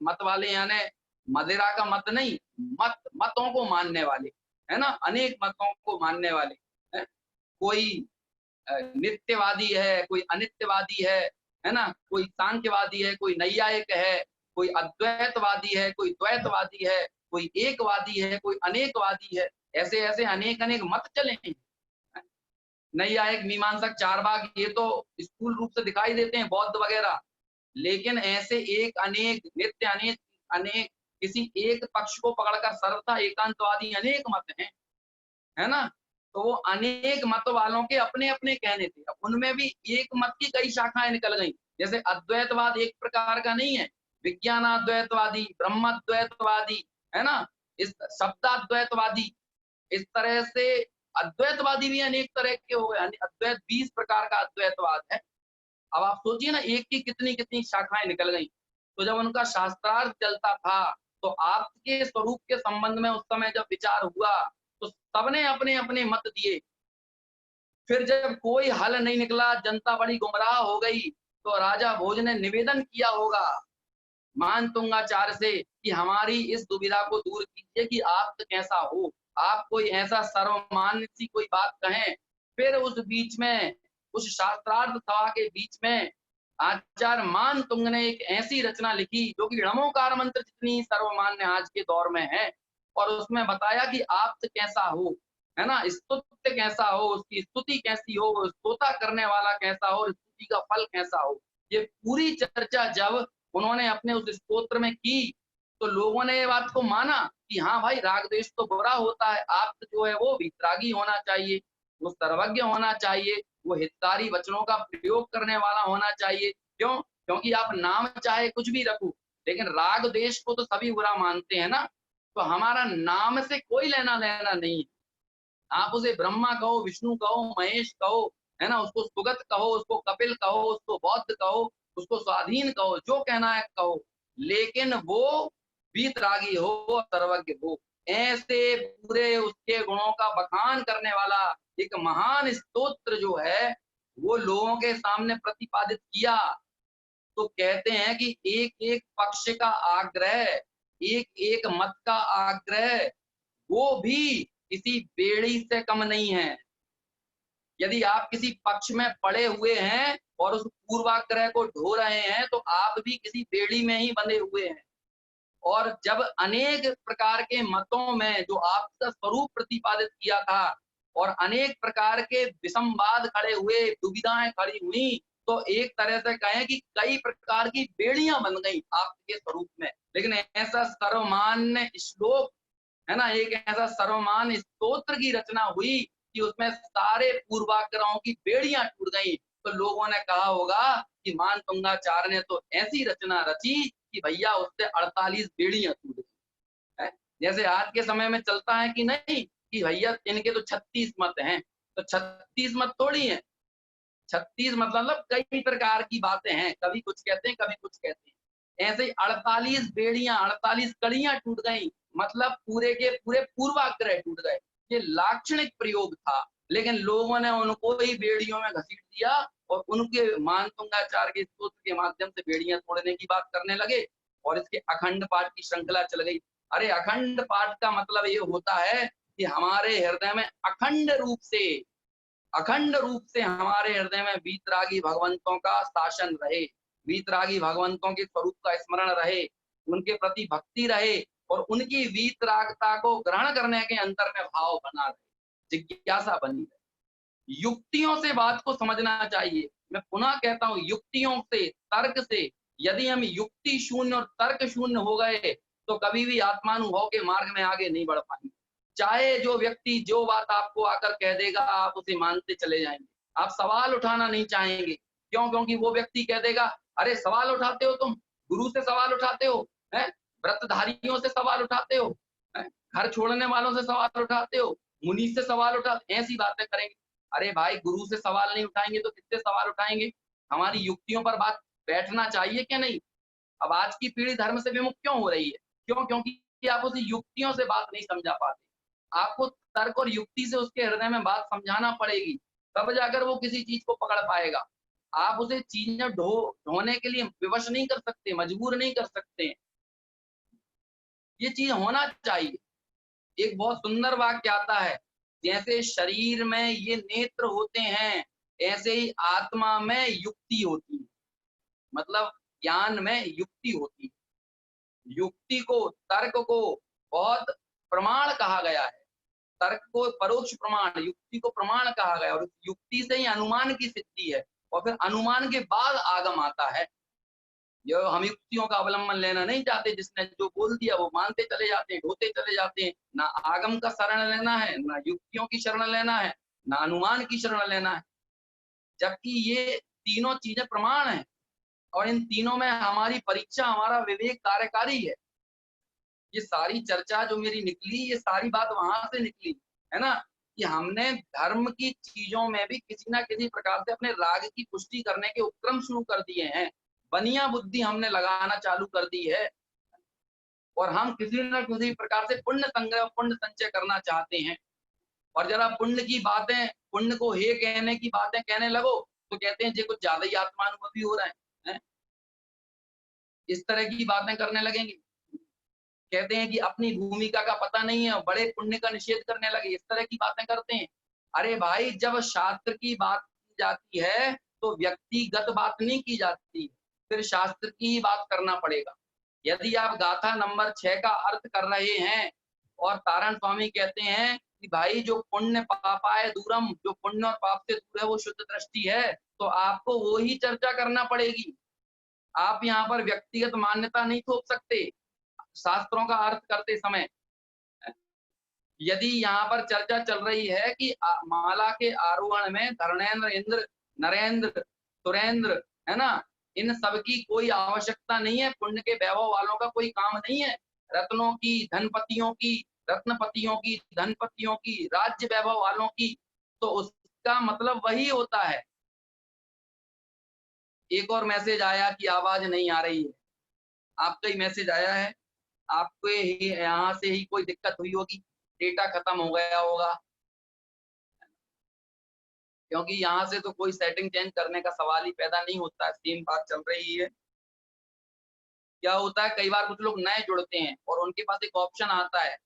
मत वाले यानी मदिरा का मत नहीं, मतों को मानने वाले, है ना, अनेक मतों को मानने वाले है? कोई नित्यवादी है, कोई अनित्यवादी है ना, कोई सांख्यवादी है, कोई नैयायिक है, कोई अद्वैतवादी है, कोई द्वैतवादी है, कोई एकवादी है, कोई अनेकवादी है। ऐसे ऐसे अनेक अनेक मत चले हैं। नैयायिक, मीमांसक, चारवाक ये तो स्थूल रूप से दिखाई देते हैं, बौद्ध वगैरह। लेकिन ऐसे एक अनेक नित्य अनेक अनेक किसी एक पक्ष को पकड़कर सर्वथा एकांतवादी अनेक मत हैं, है ना। तो वो अनेक मत वालों के अपने अपने कहने थे। अब उनमें भी एक मत की कई शाखाएं निकल गई। जैसे अद्वैतवाद एक प्रकार का नहीं है, विज्ञानाद्वैतवादी, ब्रह्मद्वैतवादी, है ना, इस शब्दाद्वैतवादी, इस तरह से अद्वैतवादी भी अनेक तरह के हो गए। अद्वैत 20 प्रकार का अद्वैतवाद है। अब आप सोचिए ना, एक की कितनी कितनी शाखाएं निकल गई। तो जब उनका शास्त्रार्थ चलता था तो आपके स्वरूप के संबंध में उस समय जब विचार हुआ तो सबने अपने अपने मत दिए। फिर जब कोई हल नहीं निकला, जनता बड़ी गुमराह हो गई, तो राजा भोज ने निवेदन किया होगा मानतुंगाचार्य से कि हमारी इस दुविधा को दूर कीजिए कि आप कैसा हो, आप कोई ऐसा सर्वमान्य सी कोई बात कहें। फिर उस बीच में, उस शास्त्रार्थ सभा के बीच में आचार्य मानतुंग ने एक ऐसी रचना लिखी जो कि णमोकार मंत्र जितनी सर्वमान्य आज के दौर में है, और उसमें बताया कि आप कैसा हो, है ना, स्तुत्य कैसा हो, उसकी स्तुति कैसी हो, स्तोता करने वाला कैसा हो, स्तुति का फल कैसा हो। ये पूरी चर्चा जब उन्होंने अपने उस स्तोत्र में की तो लोगों ने ये बात को माना कि हाँ भाई, राग द्वेष तो बुरा होता है, आप जो है वो वितरागी होना चाहिए, वो सर्वज्ञ होना चाहिए, वो हितकारी वचनों का प्रयोग करने वाला होना चाहिए। क्यों? क्योंकि आप नाम चाहे कुछ भी रखो, लेकिन राग द्वेष को तो सभी बुरा मानते हैं ना। तो हमारा नाम से कोई लेना देना नहीं है। आप उसे ब्रह्मा कहो, विष्णु कहो, महेश कहो, है ना, उसको सुगत कहो, उसको कपिल कहो, उसको बौद्ध कहो, उसको स्वाधीन कहो, जो कहना है कहो, लेकिन वो वीतरागी हो, सर्वज्ञ हो। ऐसे पूरे उसके गुणों का बखान करने वाला एक महान स्तोत्र जो है वो लोगों के सामने प्रतिपादित किया। तो कहते हैं कि एक एक पक्ष का आग्रह, एक एक मत का आग्रह, वो भी किसी बेड़ी से कम नहीं है। यदि आप किसी पक्ष में पड़े हुए हैं और उस पूर्वाग्रह को ढो रहे हैं तो आप भी किसी बेड़ी में ही बंधे हुए हैं। और जब अनेक प्रकार के मतों में जो आपका स्वरूप प्रतिपादित किया था और अनेक प्रकार के विसंवाद खड़े हुए, दुविधाएं खड़ी हुई, तो एक तरह से कहें कि कई प्रकार की बेड़ियां बन गई आपके स्वरूप में। लेकिन ऐसा सर्वमान्य श्लोक, है ना, एक ऐसा सर्वमान स्तोत्र की रचना हुई कि उसमें सारे पूर्वाग्रहों की बेड़ियां टूट गई। तो लोगों ने कहा होगा कि मानतुंगाचार्य ने तो ऐसी रचना रची कि भैया उससे 48 बेड़ियां टूट गई। जैसे आज के समय में चलता है कि नहीं कि भैया इनके तो 36 मत हैं, तो 36 मत थोड़ी है। 36 मतलब कई प्रकार की बातें हैं, कभी कुछ कहते हैं, कभी कुछ कहते हैं। ऐसे ही 48 बेड़ियां, 48 कड़ियां टूट गई, मतलब पूरे के पूरे पूर्वाग्रह टूट गए। ये लाक्षणिक प्रयोग था, लेकिन लोगों ने उनको ही बेड़ियों में घसीट दिया और उनके मानतुंगाचार्य के स्तोत्र के माध्यम से बेड़ियां तोड़ने की बात करने लगे और इसके अखंड पाठ की श्रृंखला चल गई। अरे अखंड पाठ का मतलब ये होता है कि हमारे हृदय में अखंड रूप से हमारे हृदय में वीतरागी भगवंतों का शासन रहे, वीतरागी भगवंतों के स्वरूप का स्मरण रहे, उनके प्रति भक्ति रहे और उनकी वीतरागता को ग्रहण करने के अंतर में भाव बना रहे, जिज्ञासा बनी रहे। युक्तियों से बात को समझना चाहिए। मैं पुनः कहता हूं, युक्तियों से, तर्क से यदि हम युक्ति शून्य और तर्क शून्य हो गए तो कभी भी आत्मानुभव के मार्ग में आगे नहीं बढ़ पाएंगे। चाहे जो व्यक्ति जो बात आपको आकर कह देगा आप उसे मानते चले जाएंगे, आप सवाल उठाना नहीं चाहेंगे। क्यों? क्योंकि वो व्यक्ति कह देगा अरे सवाल उठाते हो तुम, गुरु से सवाल उठाते हो, हैं? व्रतधारियों से सवाल उठाते हो, हैं? घर छोड़ने वालों से सवाल उठाते हो, मुनि से सवाल उठाते, ऐसी बातें करेंगे। अरे भाई, गुरु से सवाल नहीं उठाएंगे तो किससे सवाल उठाएंगे? हमारी युक्तियों पर बात बैठना चाहिए क्या नहीं? अब आज की पीढ़ी धर्म से विमुख क्यों हो रही है? क्यों? क्योंकि आप उसे युक्तियों से बात नहीं समझा पाते। आपको तर्क और युक्ति से उसके हृदय में बात समझाना पड़ेगी, तब जाकर वो किसी चीज को पकड़ पाएगा। आप उसे चीजें ढोने के लिए विवश नहीं कर सकते, मजबूर नहीं कर सकते। ये चीज होना चाहिए। एक बहुत सुंदर वाक्य आता है, जैसे शरीर में ये नेत्र होते हैं, ऐसे ही आत्मा में युक्ति होती है। मतलब ज्ञान में युक्ति होती है। युक्ति को, तर्क को बहुत प्रमाण कहा गया है। तर्क को परोक्ष प्रमाण, युक्ति को प्रमाण कहा गया, और युक्ति से ही अनुमान की सिद्धि है, और फिर अनुमान के बाद आगम आता है। जो हम युक्तियों का अवलंबन लेना नहीं चाहते, जिसने जो बोल दिया वो मानते चले जाते हैं, ढोते चले जाते हैं। ना आगम का शरण लेना है, ना युक्तियों की शरण लेना है, ना अनुमान की शरण लेना है, जबकि ये तीनों चीजें प्रमाण हैं, और इन तीनों में हमारी परीक्षा, हमारा विवेक कार्यकारी है। ये सारी चर्चा जो मेरी निकली, ये सारी बात वहां से निकली, है ना, कि हमने धर्म की चीजों में भी किसी ना किसी प्रकार से अपने राग की पुष्टि करने के उपक्रम शुरू कर दिए हैं। बनिया बुद्धि हमने लगाना चालू कर दी है, और हम किसी न किसी प्रकार से पुण्य संग्रह, पुण्य संचय करना चाहते हैं। और जरा पुण्य की बातें, पुण्य को हे कहने की बातें कहने लगो तो कहते हैं जी कुछ ज्यादा ही आत्मानुभूति हो रहा है? इस तरह की बातें करने लगेंगे। कहते हैं कि अपनी भूमिका का पता नहीं है, बड़े पुण्य का निषेध करने लगे, इस तरह की बातें करते हैं। अरे भाई, जब शास्त्र की बात की जाती है तो व्यक्तिगत बात नहीं की जाती, फिर शास्त्र की ही बात करना पड़ेगा। यदि आप गाथा नंबर 6 का अर्थ कर रहे हैं और तारण स्वामी कहते हैं कि भाई जो पुण्य पापाय दूरम, जो पुण्य और पाप से दूर है वो शुद्ध दृष्टि है, तो आपको वो ही चर्चा करना पड़ेगी। आप यहाँ पर व्यक्तिगत मान्यता नहीं थोप सकते शास्त्रों का अर्थ करते समय। यदि यहाँ पर चर्चा चल रही है कि माला के आरोहण में धर्मेंद्र, इंद्र, नरेंद्र, सुरेंद्र, है ना, इन सब की कोई आवश्यकता नहीं है, पुण्य के वैभव वालों का कोई काम नहीं है। रत्नों की, धनपतियों की, रत्नपतियों की, धनपतियों की, राज्य वैभव वालों की, तो उसका मतलब वही होता है। एक और मैसेज आया कि आवाज नहीं आ रही है। आपका ही मैसेज आया है, आपको ही यहाँ से ही कोई दिक्कत हुई होगी, डेटा खत्म हो गया होगा, क्योंकि यहाँ से तो कोई सेटिंग चेंज करने का सवाल ही पैदा नहीं होता है, सेम बात चल रही है। क्या होता है, कई बार कुछ लोग नए जुड़ते हैं और उनके पास एक ऑप्शन आता है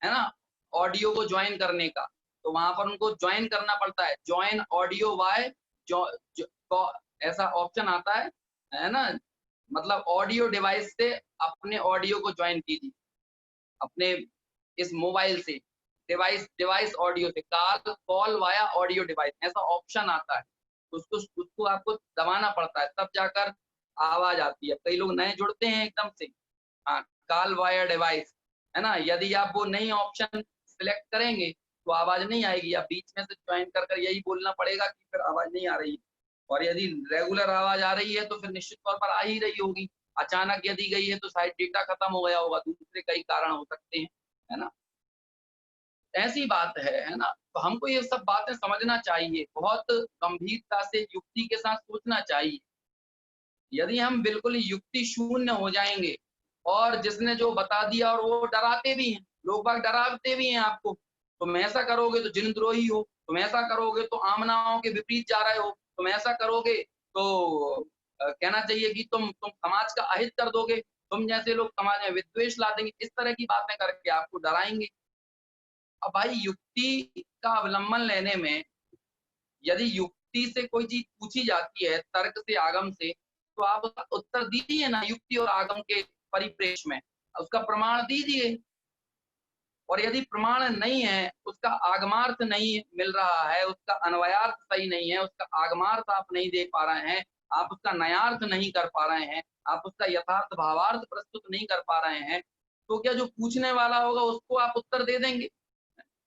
ना, ऑडियो को ज्वाइन करने का, तो वहां पर उनको ज्वाइन करना पड़ता है, ज्वाइन ऑडियो वाई, ऐसा ऑप्शन आता है ना, मतलब ऑडियो डिवाइस से अपने ऑडियो को ज्वाइन कीजिए, अपने इस मोबाइल से, डिवाइस ऑडियो से, कॉल वाया ऑडियो डिवाइस, ऐसा ऑप्शन आता है, उसको आपको दबाना पड़ता है, तब जाकर आवाज आती है। कई लोग नए जुड़ते हैं एकदम से, हाँ, कॉल वाया डिवाइस, है ना, यदि आप वो नई ऑप्शन सिलेक्ट करेंगे तो आवाज नहीं आएगी, आप बीच में से ज्वाइन कर यही बोलना पड़ेगा कि फिर आवाज नहीं आ रही है। और यदि रेगुलर आवाज आ रही है तो फिर निश्चित तौर पर आ ही रही होगी। अचानक यदि गई है तो शायद डेटा खत्म हो गया होगा, दूसरे कई कारण हो सकते हैं, है ना, ऐसी बात है ना। तो हमको ये सब बातें समझना चाहिए, बहुत गंभीरता से युक्ति के साथ सोचना चाहिए। यदि हम बिल्कुल युक्ति शून्य हो जाएंगे, और जिसने जो बता दिया, और वो डराते भी हैं, लोग बाग डराते भी हैं आपको, तुम ऐसा करोगे तो जिनद्रोही हो, तुम ऐसा करोगे तो आमनाओं के विपरीत जा रहे हो, तुम ऐसा करोगे तो कहना चाहिए कि तुम समाज का अहित कर दोगे, तुम जैसे लोग समाज में विद्वेष ला देंगे, इस तरह की बातें करके आपको डराएंगे। अब भाई, युक्ति का अवलंबन लेने में, यदि युक्ति से कोई चीज पूछी जाती है, तर्क से, आगम से, तो आप उसका उत्तर दीजिए ना, युक्ति और आगम के परिप्रेक्ष्य में उसका प्रमाण दीजिए। और यदि प्रमाण नहीं है, उसका आगमार्थ नहीं मिल रहा है, उसका अन्वयार्थ सही नहीं है, उसका आगमार्थ आप नहीं दे पा रहे हैं, आप उसका नयार्थ नहीं कर पा रहे हैं, आप उसका यथार्थ भावार्थ प्रस्तुत नहीं कर पा रहे हैं, तो क्या जो पूछने वाला होगा उसको आप उत्तर दे देंगे,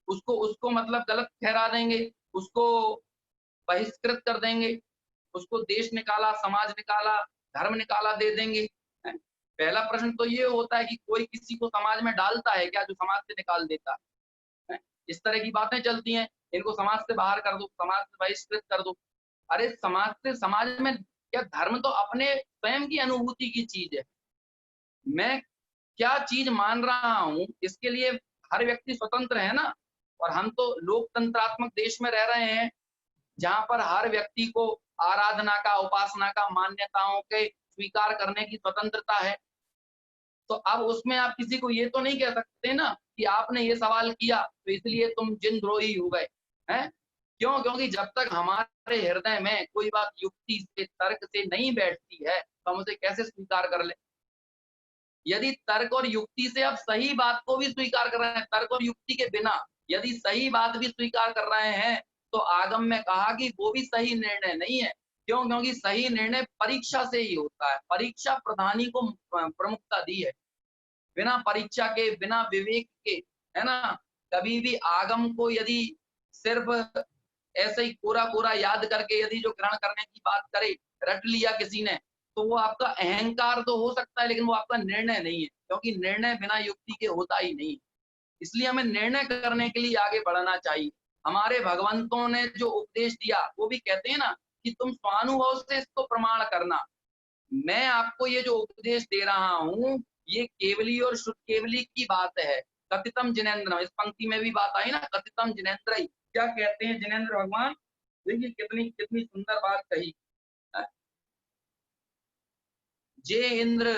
उसको उसको मतलब गलत ठहरा देंगे, उसको बहिष्कृत कर देंगे, उसको देश निकाला, समाज निकाला, धर्म निकाला दे देंगे? पहला प्रश्न तो ये होता है कि कोई किसी को समाज में डालता है क्या, जो समाज से निकाल देता है? इस तरह की बातें चलती हैं, इनको समाज से बाहर कर दो, समाज से बहिष्कृत कर दो। अरे समाज से, समाज में क्या, धर्म तो अपने स्वयं की अनुभूति की चीज है। मैं क्या चीज मान रहा हूँ इसके लिए हर व्यक्ति स्वतंत्र है ना। और हम तो लोकतंत्रात्मक देश में रह रहे हैं, जहां पर हर व्यक्ति को आराधना का, उपासना का, मान्यताओं के स्वीकार करने की स्वतंत्रता है। तो अब उसमें आप किसी को ये तो नहीं कह सकते ना कि आपने ये सवाल किया तो इसलिए तुम जिन द्रोही हो गए हैं। क्यों? क्योंकि जब तक हमारे हृदय में कोई बात युक्ति से, तर्क से नहीं बैठती है तो हम उसे कैसे स्वीकार कर ले। यदि तर्क और युक्ति से आप सही बात को भी स्वीकार कर रहे हैं, तर्क और युक्ति के बिना यदि सही बात भी स्वीकार कर रहे हैं, तो आगम में कहा कि वो भी सही निर्णय नहीं है। क्यों? क्योंकि सही निर्णय परीक्षा से ही होता है। परीक्षा प्रधानी को प्रमुखता दी है। बिना परीक्षा के, बिना विवेक के, है ना, कभी भी आगम को यदि सिर्फ ऐसे ही कोरा कोरा याद करके यदि जो ग्रहण करने की बात करे, रट लिया किसी ने, तो वो आपका अहंकार तो हो सकता है, लेकिन वो आपका निर्णय नहीं है, क्योंकि निर्णय बिना युक्ति के होता ही नहीं। इसलिए हमें निर्णय करने के लिए आगे बढ़ना चाहिए। हमारे भगवंतों ने जो उपदेश दिया, वो भी कहते हैं ना कि तुम स्वानुभव से इसको प्रमाण करना। मैं आपको ये जो उपदेश दे रहा हूँ, ये केवली और शुद्ध केवली की बात है। कथितम जिनेन्द्र, इस पंक्ति में भी बात आई ना, कथितम जिनेन्द्र। क्या कहते हैं जिनेन्द्र भगवान? देखिए कितनी कितनी सुंदर बात कही। जे इंद्र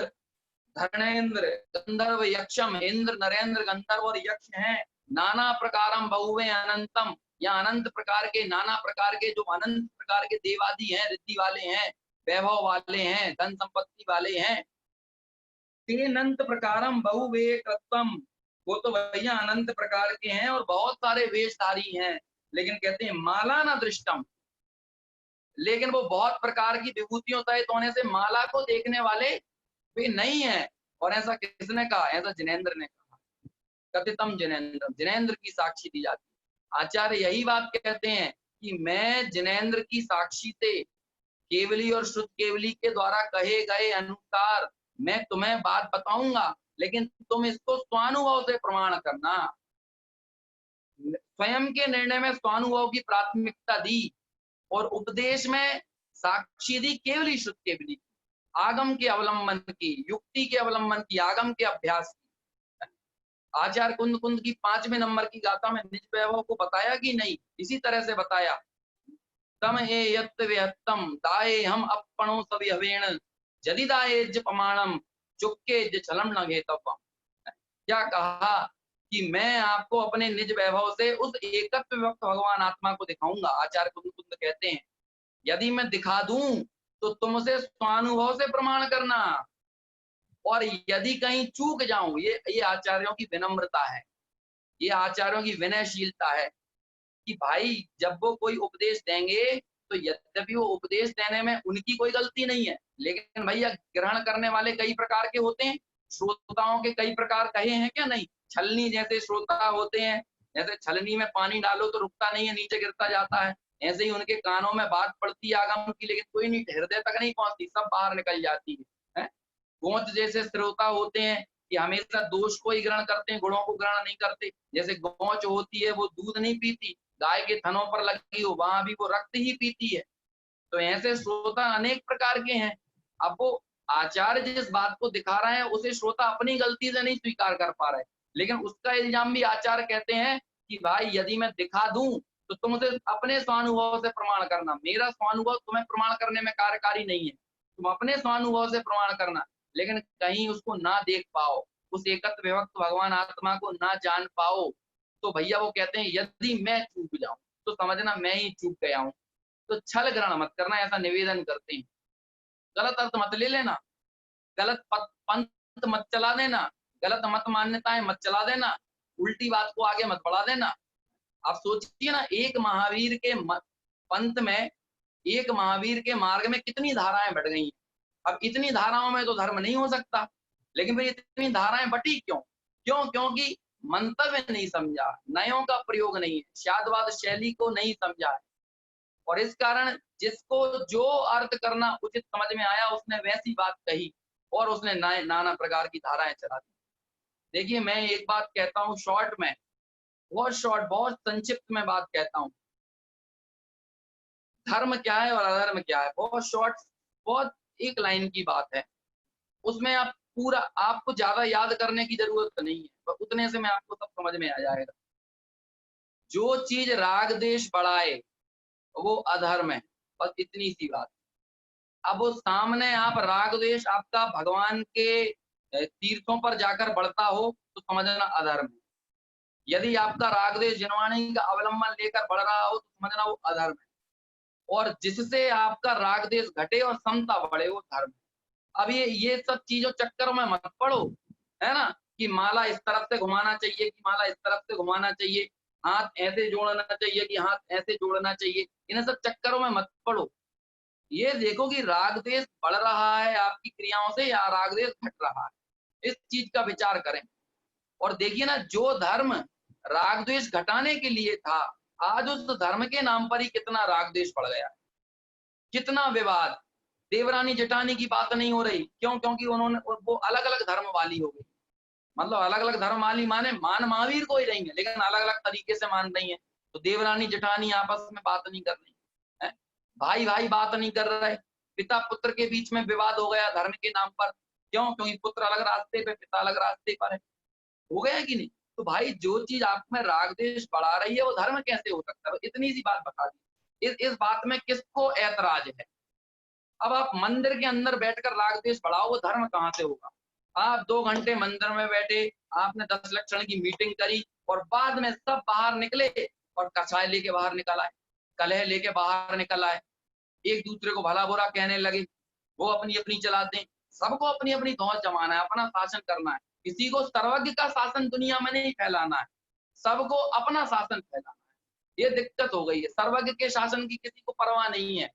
धर्णेन्द्र गंधर्व यक्षम, इंद्र नरेंद्र गंधर्व और यक्ष हैं, नाना प्रकारम बहुवे अनंतम, या अनंत प्रकार के, नाना प्रकार के, जो अनंत प्रकार के देवादि हैं, रिद्धि वाले हैं, वैभव वाले हैं, धन संपत्ति वाले हैं। अनंत प्रकारम बहुवे कृतम, वो तो भैया अनंत प्रकार के हैं और बहुत सारे वेशधारी हैं, लेकिन कहते हैं माला न दृष्टम, लेकिन वो बहुत प्रकार की विभूतियों सहित होने से माला को देखने वाले वे नहीं है। और ऐसा किसने कहा? ऐसा जिनेन्द्र ने कहा। कथितम जिनेन्द्र, जिनेन्द्र की साक्षी दी जाती है। आचार्य यही बात कहते हैं कि मैं जिनेन्द्र की साक्षी से, केवली और शुद्ध केवली के द्वारा कहे गए अनुसार मैं तुम्हें बात बताऊंगा, लेकिन तुम इसको स्वानुभव से प्रमाण करना। स्वयं के निर्णय में स्वानुभव की प्राथमिकता दी और उपदेश में साक्षी दी केवली शुद्ध केवली, आगम के अवलंबन की, युक्ति के अवलंबन की, आगम के अभ्यास की। आचार्य कुंद कुंद की 5वें नंबर की गाथा में निज वैभव को बताया कि नहीं? इसी तरह से बताया। तम ए यत्त व्यत्तम दाए हम अपणो सभी हवेण, जदि दाए ज प्रमाणम चुक्के ज छलम न घेतव्यम। क्या कहा कि मैं आपको अपने निज वैभव से उस एकत्व विभक्त भगवान आत्मा को दिखाऊंगा। आचार्य कुंद कुंद कहते हैं यदि मैं दिखा दूं तो तुम उसे स्वानुभव से प्रमाण करना, और यदि कहीं चूक जाऊं, ये आचार्यों की विनम्रता है, ये आचार्यों की विनयशीलता है कि भाई जब वो कोई उपदेश देंगे तो यद्यपि वो उपदेश देने में उनकी कोई गलती नहीं है, लेकिन भैया ग्रहण करने वाले कई प्रकार के होते हैं। श्रोताओं के कई प्रकार कहे हैं क्या नहीं? छलनी जैसे श्रोता होते हैं, जैसे छलनी में पानी डालो तो रुकता नहीं है, नीचे गिरता जाता है। ऐसे ही उनके कानों में बात पड़ती है आगम की, लेकिन कोई नहीं, हृदय तक नहीं पहुंचती, सब बाहर निकल जाती है। गोंच जैसे श्रोता होते हैं कि हमेशा दोष को ही ग्रहण करते हैं, गुणों को ग्रहण नहीं करते। जैसे गोंच होती है वो दूध नहीं पीती, गाय के थनों पर लगी हो वहां भी वो रक्त ही पीती है। तो ऐसे श्रोता अनेक प्रकार के हैं। अब वो आचार्य जिस बात को दिखा रहे हैं उसे श्रोता अपनी गलती से नहीं स्वीकार कर पा रहे, लेकिन उसका इल्जाम भी आचार्य कहते हैं कि भाई यदि मैं दिखा दूं तो तुम उसे अपने स्वानुभव से प्रमाण करना। मेरा स्वानुभव तुम्हें प्रमाण करने में कार्यकारी नहीं है, तुम अपने स्वानुभव से प्रमाण करना। लेकिन कहीं उसको ना देख पाओ, उस एकत्व विभक्त भगवान आत्मा को ना जान पाओ, तो भैया वो कहते हैं यदि मैं चूक जाऊं तो समझना मैं ही चूक गया हूं। तो छल ग्रहण मत करना, ऐसा निवेदन करते हैं। गलत अर्थ मत ले लेना, गलत पंथ मत चला देना, गलत मत मान्यताएं मत चला देना, उल्टी बात को आगे मत बढ़ा देना। आप सोचिए ना, एक महावीर के पंथ में, एक महावीर के मार्ग में कितनी धाराएं बढ़ गई। अब इतनी धाराओं में तो धर्म नहीं हो सकता, लेकिन फिर इतनी धाराएं बटी क्यों? क्योंकि मंतव्य नहीं समझा, नयों का प्रयोग नहीं है, शादवाद शैली को नहीं समझा है। और इस कारण जिसको जो अर्थ करना उचित समझ में आया उसने वैसी बात कही। और उसने नाना प्रकार की धाराएं चला दी। देखिए मैं एक बात कहता हूँ शॉर्ट में, बहुत संक्षिप्त में बात कहता हूँ, धर्म क्या है और अधर्म क्या है, बहुत शॉर्ट, बहुत एक लाइन की बात है। उसमें आप पूरा, आपको ज्यादा याद करने की जरूरत नहीं है, बस उतने से में आपको सब समझ में आ जाएगा। जो चीज राग देश बढ़ाए वो अधर्म है, बस इतनी सी बात। अब वो सामने आप राग द्वेष आपका भगवान के तीर्थों पर जाकर बढ़ता हो तो समझना अधर्म है। यदि आपका राग द्वेष जिनवाणी का अवलंबन लेकर बढ़ रहा हो तो समझना वो अधर्म है। और जिससे आपका राग द्वेष घटे और समता बढ़े वो धर्म है। अब ये सब चीजों चक्कर में मत पड़ो, है ना, कि माला इस तरफ से घुमाना चाहिए, कि माला इस तरफ से घुमाना चाहिए, हाथ ऐसे जोड़ना चाहिए कि हाथ ऐसे जोड़ना चाहिए, इन सब चक्करों में मत पड़ो। ये देखो कि राग द्वेष बढ़ रहा है आपकी क्रियाओं से या राग द्वेष घट रहा है, इस चीज का विचार करें। और देखिए ना, जो धर्म राग द्वेष घटाने के लिए था, आज उस धर्म के नाम पर ही कितना राग द्वेष बढ़ गया, कितना विवाद। देवरानी जेठानी की बात नहीं हो रही, क्यों? क्योंकि उन्होंने वो अलग अलग धर्म वाली हो गई। मतलब अलग अलग धर्म वाली माने मान महावीर को ही रही है, लेकिन अलग अलग तरीके से मान रही है। तो देवरानी जेठानी आपस में बात नहीं कर रही है, भाई भाई बात नहीं कर रहे, पिता पुत्र के बीच में विवाद हो गया धर्म के नाम पर। क्यों? क्योंकि पुत्र अलग रास्ते पे, पिता अलग रास्ते पर है। हो गया कि नहीं? तो भाई जो चीज आप में राग द्वेष बढ़ा रही है वो धर्म कैसे हो सकता है? इतनी सी बात बता दी। इस बात में किसको ऐतराज है? अब आप मंदिर के अंदर बैठकर राग द्वेष बढ़ाओ, वो धर्म कहाँ से होगा? आप 2 घंटे मंदिर में बैठे, आपने 10 लक्षण की मीटिंग करी और बाद में सब बाहर निकले और कसाय लेके बाहर निकल आए, कलह लेके बाहर निकल आए, एक दूसरे को भला बुरा कहने लगे, वो अपनी अपनी चलाते हैं। सबको अपनी अपनी धौंस जमाना है, अपना शासन करना है। किसी को सर्वज्ञ का शासन दुनिया में नहीं फैलाना है, सबको अपना शासन फैलाना है। ये दिक्कत हो गई है, सर्वज्ञ के शासन की किसी को परवाह नहीं है।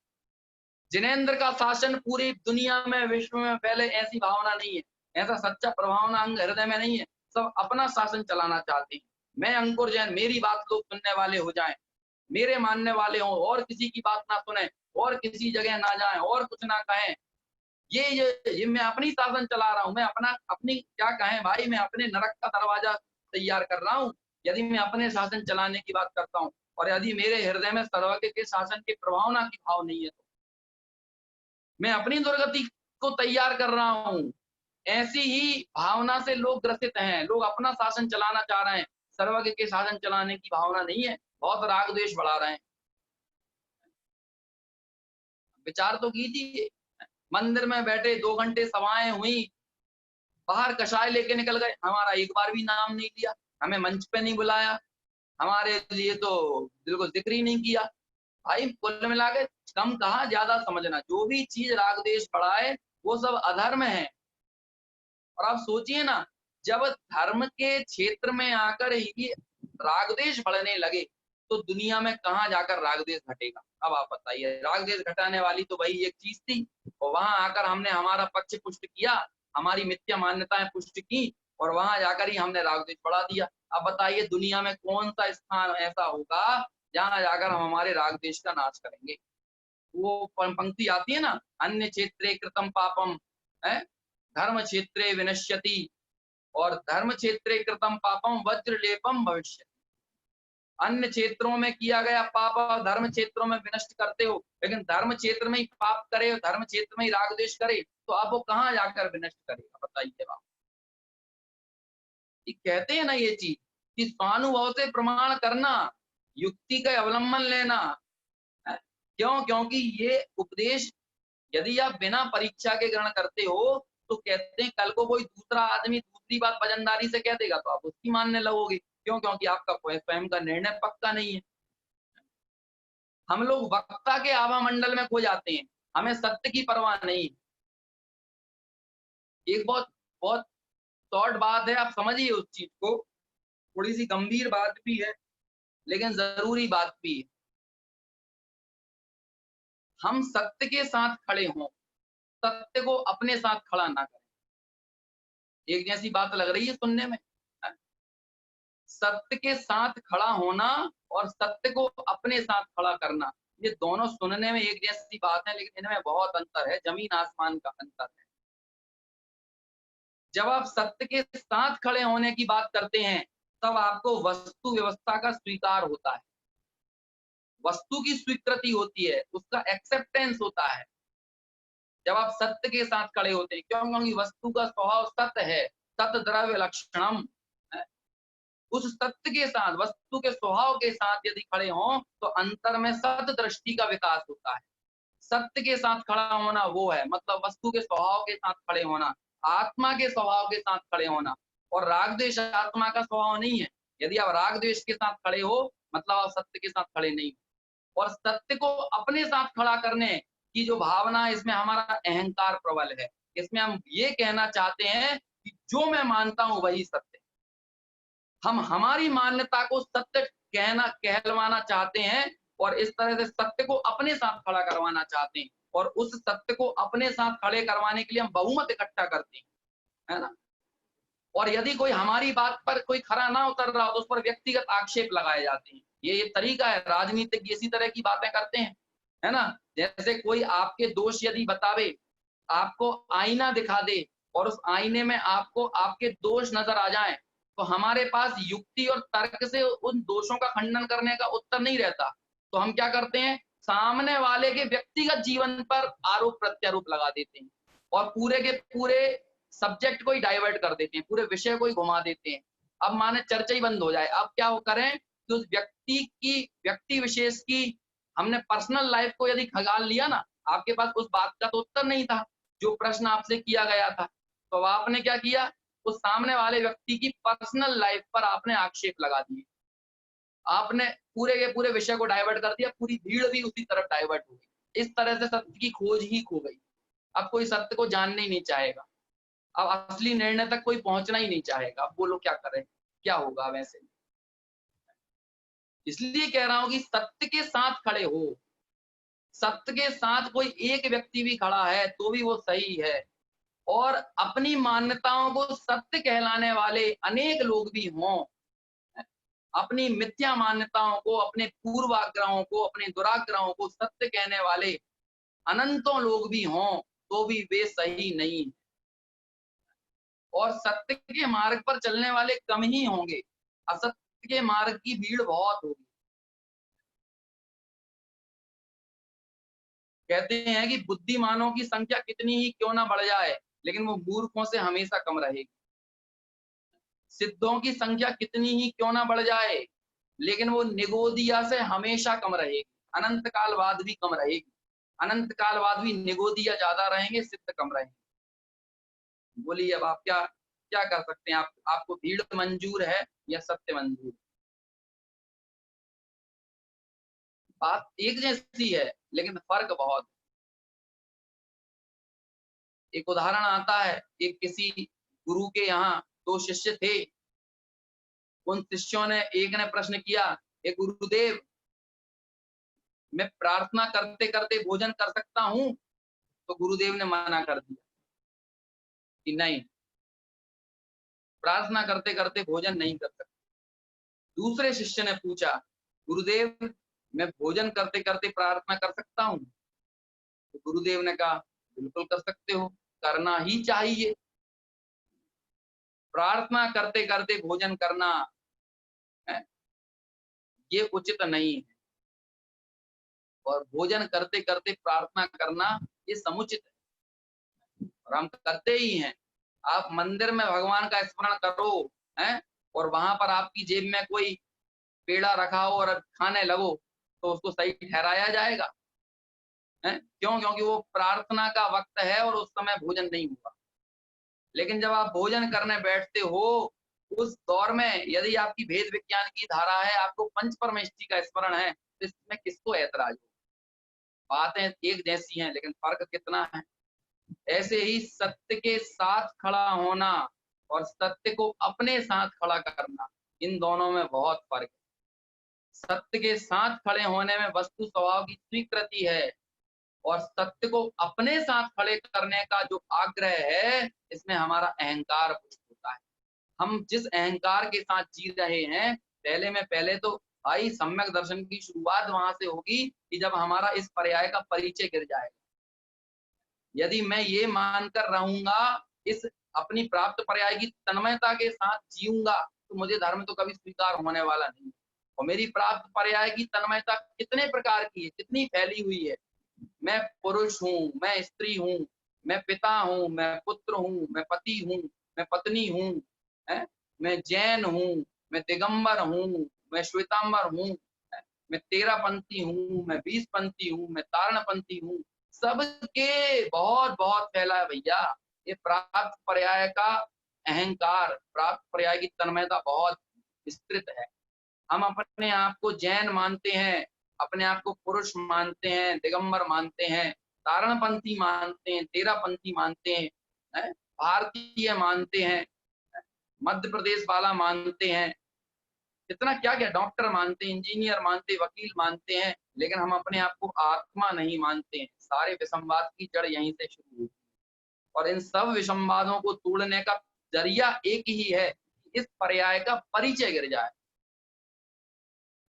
जिनेंद्र का शासन पूरी दुनिया में, विश्व में फैले, ऐसी भावना नहीं है, ऐसा सच्चा प्रभावना अंग हृदय में नहीं है। सब अपना शासन चलाना चाहते हैं। मैं अंकुर जैन, मेरी बात लोग सुनने वाले हो जाएं, मेरे मानने वाले हों, और किसी की बात ना सुने, और किसी जगह ना जाएं, और कुछ ना कहें। ये मैं अपनी शासन चला रहा हूं, मैं अपनी क्या कहें भाई, मैं अपने नरक का दरवाजा तैयार कर रहा हूं। यदि मैं अपने शासन चलाने की बात करता हूं और यदि मेरे हृदय में सर्वज्ञ के शासन की प्रभावना की भाव नहीं है, तो मैं अपनी दुर्गति को तैयार कर रहा हूं। ऐसी ही भावना से लोग ग्रसित हैं, लोग अपना शासन चलाना चाह रहे हैं, सर्वज्ञ के शासन चलाने की भावना नहीं है, बहुत राग द्वेष बढ़ा रहे हैं। विचार तो कीजिए। मंदिर में बैठे 2 घंटे सभाएं हुई, बाहर कषाय लेके निकल गए, हमारा एक बार भी नाम नहीं लिया, हमें मंच पे नहीं बुलाया, हमारे लिए तो बिल्कुल जिक्र ही नहीं किया। भाई कुल मिला के कम कहा ज्यादा समझना, जो भी चीज राग द्वेष बढ़ाए वो सब अधर्म है। और आप सोचिए ना, जब धर्म के क्षेत्र में आकर ही राग द्वेष बढ़ने लगे तो दुनिया में कहाँ जाकर राग द्वेष घटेगा? अब आप बताइए, राग द्वेष घटाने वाली तो वही एक चीज थी, और वहां आकर हमने हमारा पक्ष पुष्ट किया, हमारी मिथ्या मान्यताएं पुष्ट की, और वहां जाकर ही हमने राग द्वेष बढ़ा दिया। अब बताइए दुनिया में कौन सा स्थान ऐसा होगा जहां जाकर हम हमारे राग द्वेष का नाश करेंगे? वो पंक्ति आती है ना, अन्य क्षेत्रे कृतम पापम है धर्म क्षेत्रे विनश्यति, और धर्म क्षेत्रे कृतम पापम वज्रलेपम भविष्य। अन्य क्षेत्रों में किया गया पाप धर्म क्षेत्रों में विनष्ट करते हो, लेकिन धर्म क्षेत्र में ही पाप करे, धर्म क्षेत्र में ही राग द्वेष करे, तो आप वो कहाँ जाकर विनष्ट करेगा? बताइए आप। कहते हैं ना ये चीज कि स्वानुभव से प्रमाण करना, युक्ति का अवलंबन लेना। क्यों? क्योंकि ये उपदेश यदि आप बिना परीक्षा के ग्रहण करते हो तो कहते हैं कल को कोई दूसरा आदमी दूसरी बात वजनदारी से कह देगा तो आप उसकी मानने लगोगे। क्यों? क्योंकि आपका स्वयं का निर्णय पक्का नहीं है। हम लोग वक्ता के आभा मंडल में खो जाते हैं, हमें सत्य की परवाह नहीं। एक बहुत बहुत शॉर्ट बात है, आप समझिए उस चीज को, थोड़ी सी गंभीर बात भी है लेकिन जरूरी बात भी है। हम सत्य के साथ खड़े हों, सत्य को अपने साथ खड़ा ना करें। एक जैसी बात लग रही है सुनने में? सत्य के साथ खड़ा होना और सत्य को अपने साथ खड़ा करना, ये दोनों सुनने में एक जैसी बात है लेकिन इनमें बहुत अंतर है, जमीन आसमान का अंतर है। जब आप सत्य के साथ खड़े होने की बात करते हैं, तब आपको वस्तु व्यवस्था का स्वीकार होता है, वस्तु की स्वीकृति होती है, उसका एक्सेप्टेंस होता है जब आप सत्य के साथ खड़े होते हैं। क्यों? क्योंकि वस्तु का स्वभाव सत्य है, सत द्रव्य लक्षणम। उस सत्य के साथ, वस्तु के स्वभाव के साथ यदि खड़े हों तो अंतर में सत्य दृष्टि का विकास होता है। सत्य के साथ खड़ा होना वो है, मतलब वस्तु के स्वभाव के साथ खड़े होना, आत्मा के स्वभाव के साथ खड़े होना। और राग द्वेष आत्मा का स्वभाव नहीं है। यदि आप राग द्वेष के साथ खड़े हो, मतलब आप सत्य के साथ खड़े नहीं हो। और सत्य को अपने साथ खड़ा करने की जो भावना है, इसमें हमारा अहंकार प्रबल है। इसमें हम ये कहना चाहते हैं कि जो मैं मानता हूं वही सत्य। हम हमारी मान्यता को सत्य कहलवाना चाहते हैं और इस तरह से सत्य को अपने साथ खड़ा करवाना चाहते हैं। और उस सत्य को अपने साथ खड़े करवाने के लिए हम बहुमत इकट्ठा करते हैं, है ना। और यदि कोई हमारी बात पर कोई खरा ना उतर रहा हो तो उस पर व्यक्तिगत आक्षेप लगाए जाते हैं। ये तरीका है, राजनीतिक इसी तरह की बातें करते हैं, है ना। जैसे कोई आपके दोष यदि बतावे, आपको आईना दिखा दे और उस आईने में आपको आपके दोष नजर आ जाएं, तो हमारे पास युक्ति और तर्क से उन दोषों का खंडन करने का उत्तर नहीं रहता। तो हम क्या करते हैं, सामने वाले के व्यक्तिगत जीवन पर आरोप प्रत्यारोप लगा देते हैं और पूरे के पूरे सब्जेक्ट को ही डाइवर्ट कर देते हैं, पूरे विषय को ही घुमा देते हैं। अब माने चर्चा ही बंद हो जाए। अब क्या वो करें कि उस व्यक्ति विशेष की हमने पर्सनल लाइफ को यदि खंगाल लिया ना, आपके पास उस बात का तो उत्तर नहीं था जो प्रश्न आपसे किया गया था, तो आपने क्या किया, उस सामने वाले व्यक्ति की पर्सनल लाइफ पर आपने आक्षेप लगा दिए। आपने पूरे के पूरे विषय को डाइवर्ट कर दिया, पूरी भीड़ भी उसी तरफ डाइवर्ट हो गई। इस तरह से सत्य की खोज ही खो गई। अब कोई सत्य को जानने ही नहीं चाहेगा, अब असली निर्णय तक कोई पहुंचना ही नहीं चाहेगा। अब बोलो क्या करें, क्या होगा वैसे। इसलिए कह रहा हूं कि सत्य के साथ खड़े हो। सत्य के साथ कोई एक व्यक्ति भी खड़ा है तो भी वो सही है। और अपनी मान्यताओं को सत्य कहलाने वाले अनेक लोग भी हों, अपनी मिथ्या मान्यताओं को, अपने पूर्वाग्रहों को, अपने दुराग्रहों को सत्य कहने वाले अनंतों लोग भी हों, तो भी वे सही नहीं। और सत्य के मार्ग पर चलने वाले कम ही होंगे, असत्य के मार्ग की भीड़ बहुत होगी। कहते हैं कि बुद्धिमानों की संख्या कितनी ही क्यों ना बढ़ जाए, लेकिन वो मूर्खों से हमेशा कम रहेगी। सिद्धों की संख्या कितनी ही क्यों ना बढ़ जाए, लेकिन वो निगोदिया से हमेशा कम रहेगी। अनंत कालवाद भी कम रहेगी। अनंत कालवाद भी निगोदिया ज्यादा रहेंगे, सिद्ध कम रहेंगे। बोलिए अब आप क्या क्या कर सकते हैं। आपको भीड़ मंजूर है या सत्य मंजूर? बात एक जैसी है लेकिन फर्क बहुत। एक उदाहरण आता है, एक किसी गुरु के यहाँ दो शिष्य थे। उन शिष्यों ने, एक ने प्रश्न किया, हे गुरुदेव, मैं प्रार्थना करते करते भोजन कर सकता हूं? तो गुरुदेव ने मना कर दिया कि नहीं, प्रार्थना करते करते भोजन नहीं कर सकते। दूसरे शिष्य ने पूछा, गुरुदेव, मैं भोजन करते करते प्रार्थना कर सकता हूं? तो गुरुदेव ने कहा, बिल्कुल कर सकते हो, करना ही चाहिए। प्रार्थना करते करते भोजन करना है, ये उचित नहीं है, और भोजन करते करते प्रार्थना करना ये समुचित है, और हम करते ही हैं। आप मंदिर में भगवान का स्मरण करो, हैं, और वहां पर आपकी जेब में कोई पेड़ा रखा हो और खाने लगो, तो उसको सही ठहराया जाएगा? है क्यों? क्योंकि वो प्रार्थना का वक्त है और उस समय भोजन नहीं हुआ। लेकिन जब आप भोजन करने बैठते हो, उस दौर में यदि आपकी भेद विज्ञान की धारा है, आपको पंच परमेष्टि का स्मरण है, तो इसमें किसको ऐतराज हो? बातें एक जैसी हैं लेकिन फर्क कितना है। ऐसे ही सत्य के साथ खड़ा होना और सत्य को अपने साथ खड़ा करना, इन दोनों में बहुत फर्क है। सत्य के साथ खड़े होने में वस्तु स्वभाव की स्वीकृति है, और सत्य को अपने साथ खड़े करने का जो आग्रह है, इसमें हमारा अहंकार पुष्ट होता है। हम जिस अहंकार के साथ जी रहे हैं, पहले में पहले तो भाई सम्यक दर्शन की शुरुआत वहां से होगी कि जब हमारा इस पर्याय का परिचय गिर जाएगा। यदि मैं ये मानकर रहूंगा, इस अपनी प्राप्त पर्याय की तन्मयता के साथ जीऊंगा तो मुझे धर्म तो कभी स्वीकार होने वाला नहीं। और मेरी प्राप्त पर्याय की तन्मयता कितने प्रकार की है, कितनी फैली हुई है। मैं पुरुष हूँ, मैं स्त्री हूँ, मैं पिता हूँ, मैं पुत्र हूँ, मैं पति हूँ, मैं पत्नी हूँ, मैं जैन हूँ, मैं दिगंबर हूँ, मैं श्वेतांबर हूँ, मैं 13 पंथी हूँ, मैं 20 पंथी हूँ, मैं तारण पंथी हूँ। सबके बहुत बहुत फैला है भैया। ये प्राप्त पर्याय का अहंकार, प्राप्त पर्याय की तन्मयता बहुत विस्तृत है। हम अपने आप को जैन मानते हैं, अपने आप को पुरुष मानते हैं, दिगंबर मानते हैं, तारणपंथी मानते हैं, 13 पंथी मानते हैं, भारतीय मानते हैं, मध्य प्रदेश वाला मानते हैं, कितना क्या क्या, डॉक्टर मानते हैं, इंजीनियर मानते, वकील मानते हैं, लेकिन हम अपने आप को आत्मा नहीं मानते हैं। सारे विसंवाद की जड़ यहीं से शुरू हुई और इन सब विसंवादों को तोड़ने का जरिया एक ही है, इस पर्याय का परिचय गिर जाए।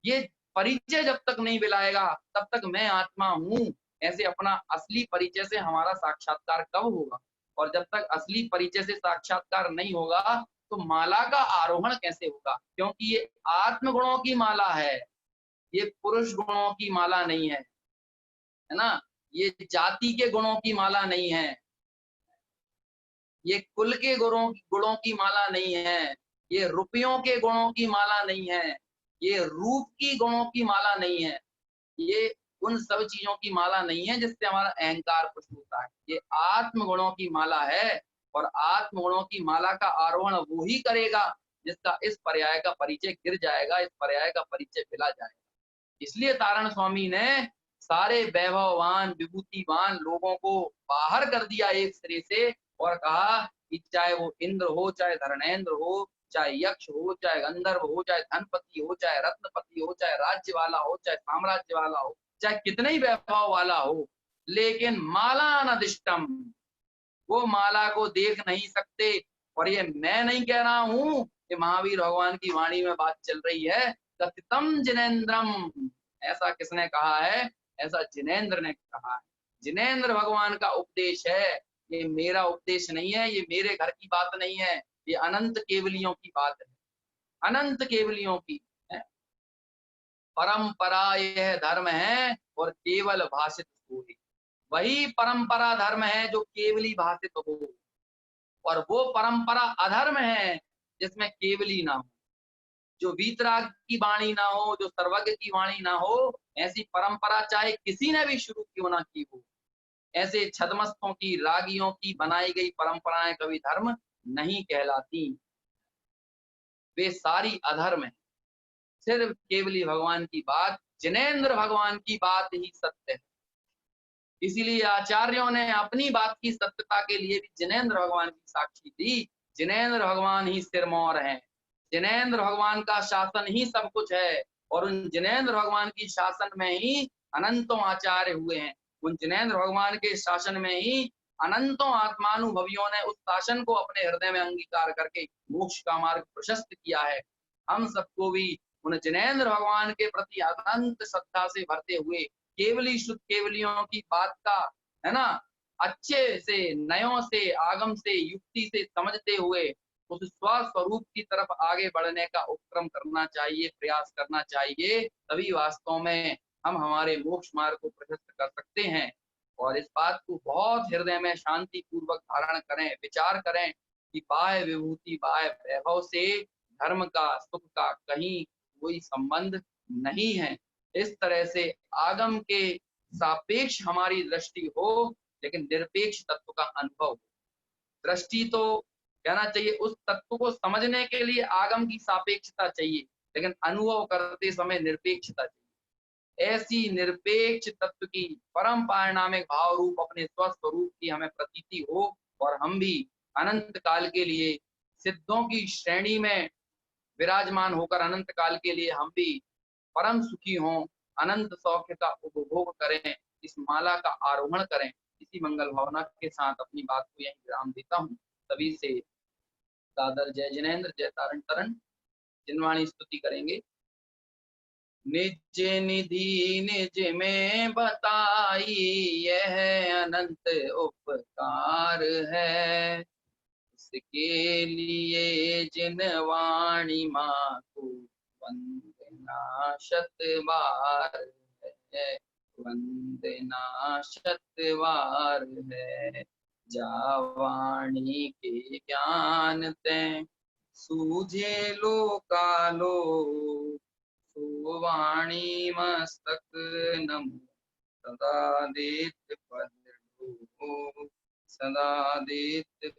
ये परिचय जब तक नहीं मिलाएगा तब तक मैं आत्मा हूँ ऐसे अपना असली परिचय से हमारा साक्षात्कार कब होगा? और जब तक असली परिचय से साक्षात्कार नहीं होगा तो माला का आरोहण कैसे होगा? क्योंकि ये आत्म गुणों की माला है, ये पुरुष गुणों की माला नहीं है, है ना? ये जाति के गुणों की माला नहीं है, ये कुल के गुणों की माला नहीं है, ये रुपयों के गुणों की माला नहीं है, ये रूप की गुणों की माला नहीं है, ये उन सब चीजों की माला नहीं है जिससे हमारा अहंकार पुष्ट होता है। ये आत्म गुणों की माला है और आत्म गुणों की माला का आरोहण वो ही करेगा जिसका इस पर्याय का परिचय गिर जाएगा, इस पर्याय का परिचय मिला जाएगा। इसलिए तारण स्वामी ने सारे वैभववान विभूतिवान लोगों को बाहर कर दिया एक सिरे से और कहा कि चाहे वो इंद्र हो, चाहे धर्मेंद्र हो, चाहे यक्ष हो, चाहे गंधर्व हो, चाहे धनपति हो, चाहे रत्नपति हो, चाहे राज्य वाला हो, चाहे साम्राज्य वाला हो, चाहे कितने ही वैभव वाला हो, लेकिन माला अनदिष्टम, वो माला को देख नहीं सकते। और ये मैं नहीं कह रहा हूं, कि महावीर भगवान की वाणी में बात चल रही है। कथितम जिनेन्द्रम, ऐसा किसने कहा है? ऐसा जिनेन्द्र ने कहा है। जिनेन्द्र भगवान का उपदेश है, ये मेरा उपदेश नहीं है, ये मेरे घर की बात नहीं है, ये अनंत केवलियों की बात है, अनंत केवलियों की है। परंपरा यह धर्म है और केवल भाषित हो, वही परंपरा धर्म है जो केवली भाषित हो, और वो परंपरा अधर्म है जिसमें केवली ना हो, जो वीतराग की वाणी ना हो, जो सर्वज्ञ की वाणी ना हो, ऐसी परंपरा चाहे किसी ने भी शुरू क्यों ना की हो, ऐसे छदमस्तों की, रागियों की बनाई गई परंपराएं कभी धर्म नहीं कहलाती, वे सारी अधर्म है। सिर्फ केवली भगवान की बात, जिनेन्द्र भगवान की बात ही सत्य है। इसीलिए आचार्यों ने अपनी बात की सत्यता के लिए भी जिनेन्द्र भगवान की साक्षी दी। जिनेन्द्र भगवान ही सिरमौर हैं, जिनेन्द्र भगवान का शासन ही सब कुछ है, और उन जिनेन्द्र भगवान की शासन में ही अनंतों आचार्य हुए हैं। उन जिनेन्द्र भगवान के शासन में ही अनंतों आत्मानुभवियों ने उस शासन को अपने हृदय में अंगीकार करके मोक्ष का मार्ग प्रशस्त किया है। हम सबको भी उन जिनेन्द्र भगवान के प्रति अनंत श्रद्धा से भरते हुए केवली शुद्ध केवलियों की बात का, है ना, अच्छे से, नयों से, आगम से, युक्ति से समझते हुए उस स्वस्वरूप की तरफ आगे बढ़ने का उपक्रम करना चाहिए, प्रयास करना चाहिए। तभी वास्तव में हम हमारे मोक्ष मार्ग को प्रशस्त कर सकते हैं। और इस बात को बहुत हृदय में शांति पूर्वक धारण करें, विचार करें कि बाह्य विभूति, बाह्य वैभव से धर्म का, सुख का कहीं कोई संबंध नहीं है। इस तरह से आगम के सापेक्ष हमारी दृष्टि हो, लेकिन निरपेक्ष तत्व का अनुभव हो। दृष्टि तो कहना चाहिए, उस तत्व को समझने के लिए आगम की सापेक्षता चाहिए, लेकिन अनुभव करते समय निरपेक्षता चाहिए। ऐसी निरपेक्ष तत्व की परम पारिणामिक भाव रूप अपने स्वस्वरूप की हमें प्रतीति हो, और हम भी अनंत काल के लिए सिद्धों की श्रेणी में विराजमान होकर अनंत काल के लिए हम भी परम सुखी हों, अनंत सौख्य का उपभोग करें, इस माला का आरोहण करें। इसी मंगल भावना के साथ अपनी बात को यहीं विराम देता हूँ। सभी से दादर जय जिनेन्द्र, जय तारण तरण जिनवाणी स्तुति करेंगे। निज निधि निज में बताई, यह अनंत उपकार है, के लिए जिन वाणी माँ को वंदना शत बार है, वंदना शत बार है। जा वाणी के ज्ञान ते सूझे लो कालो, सो वाणी मस्तक नमो सदा देत पद लो, सदा देत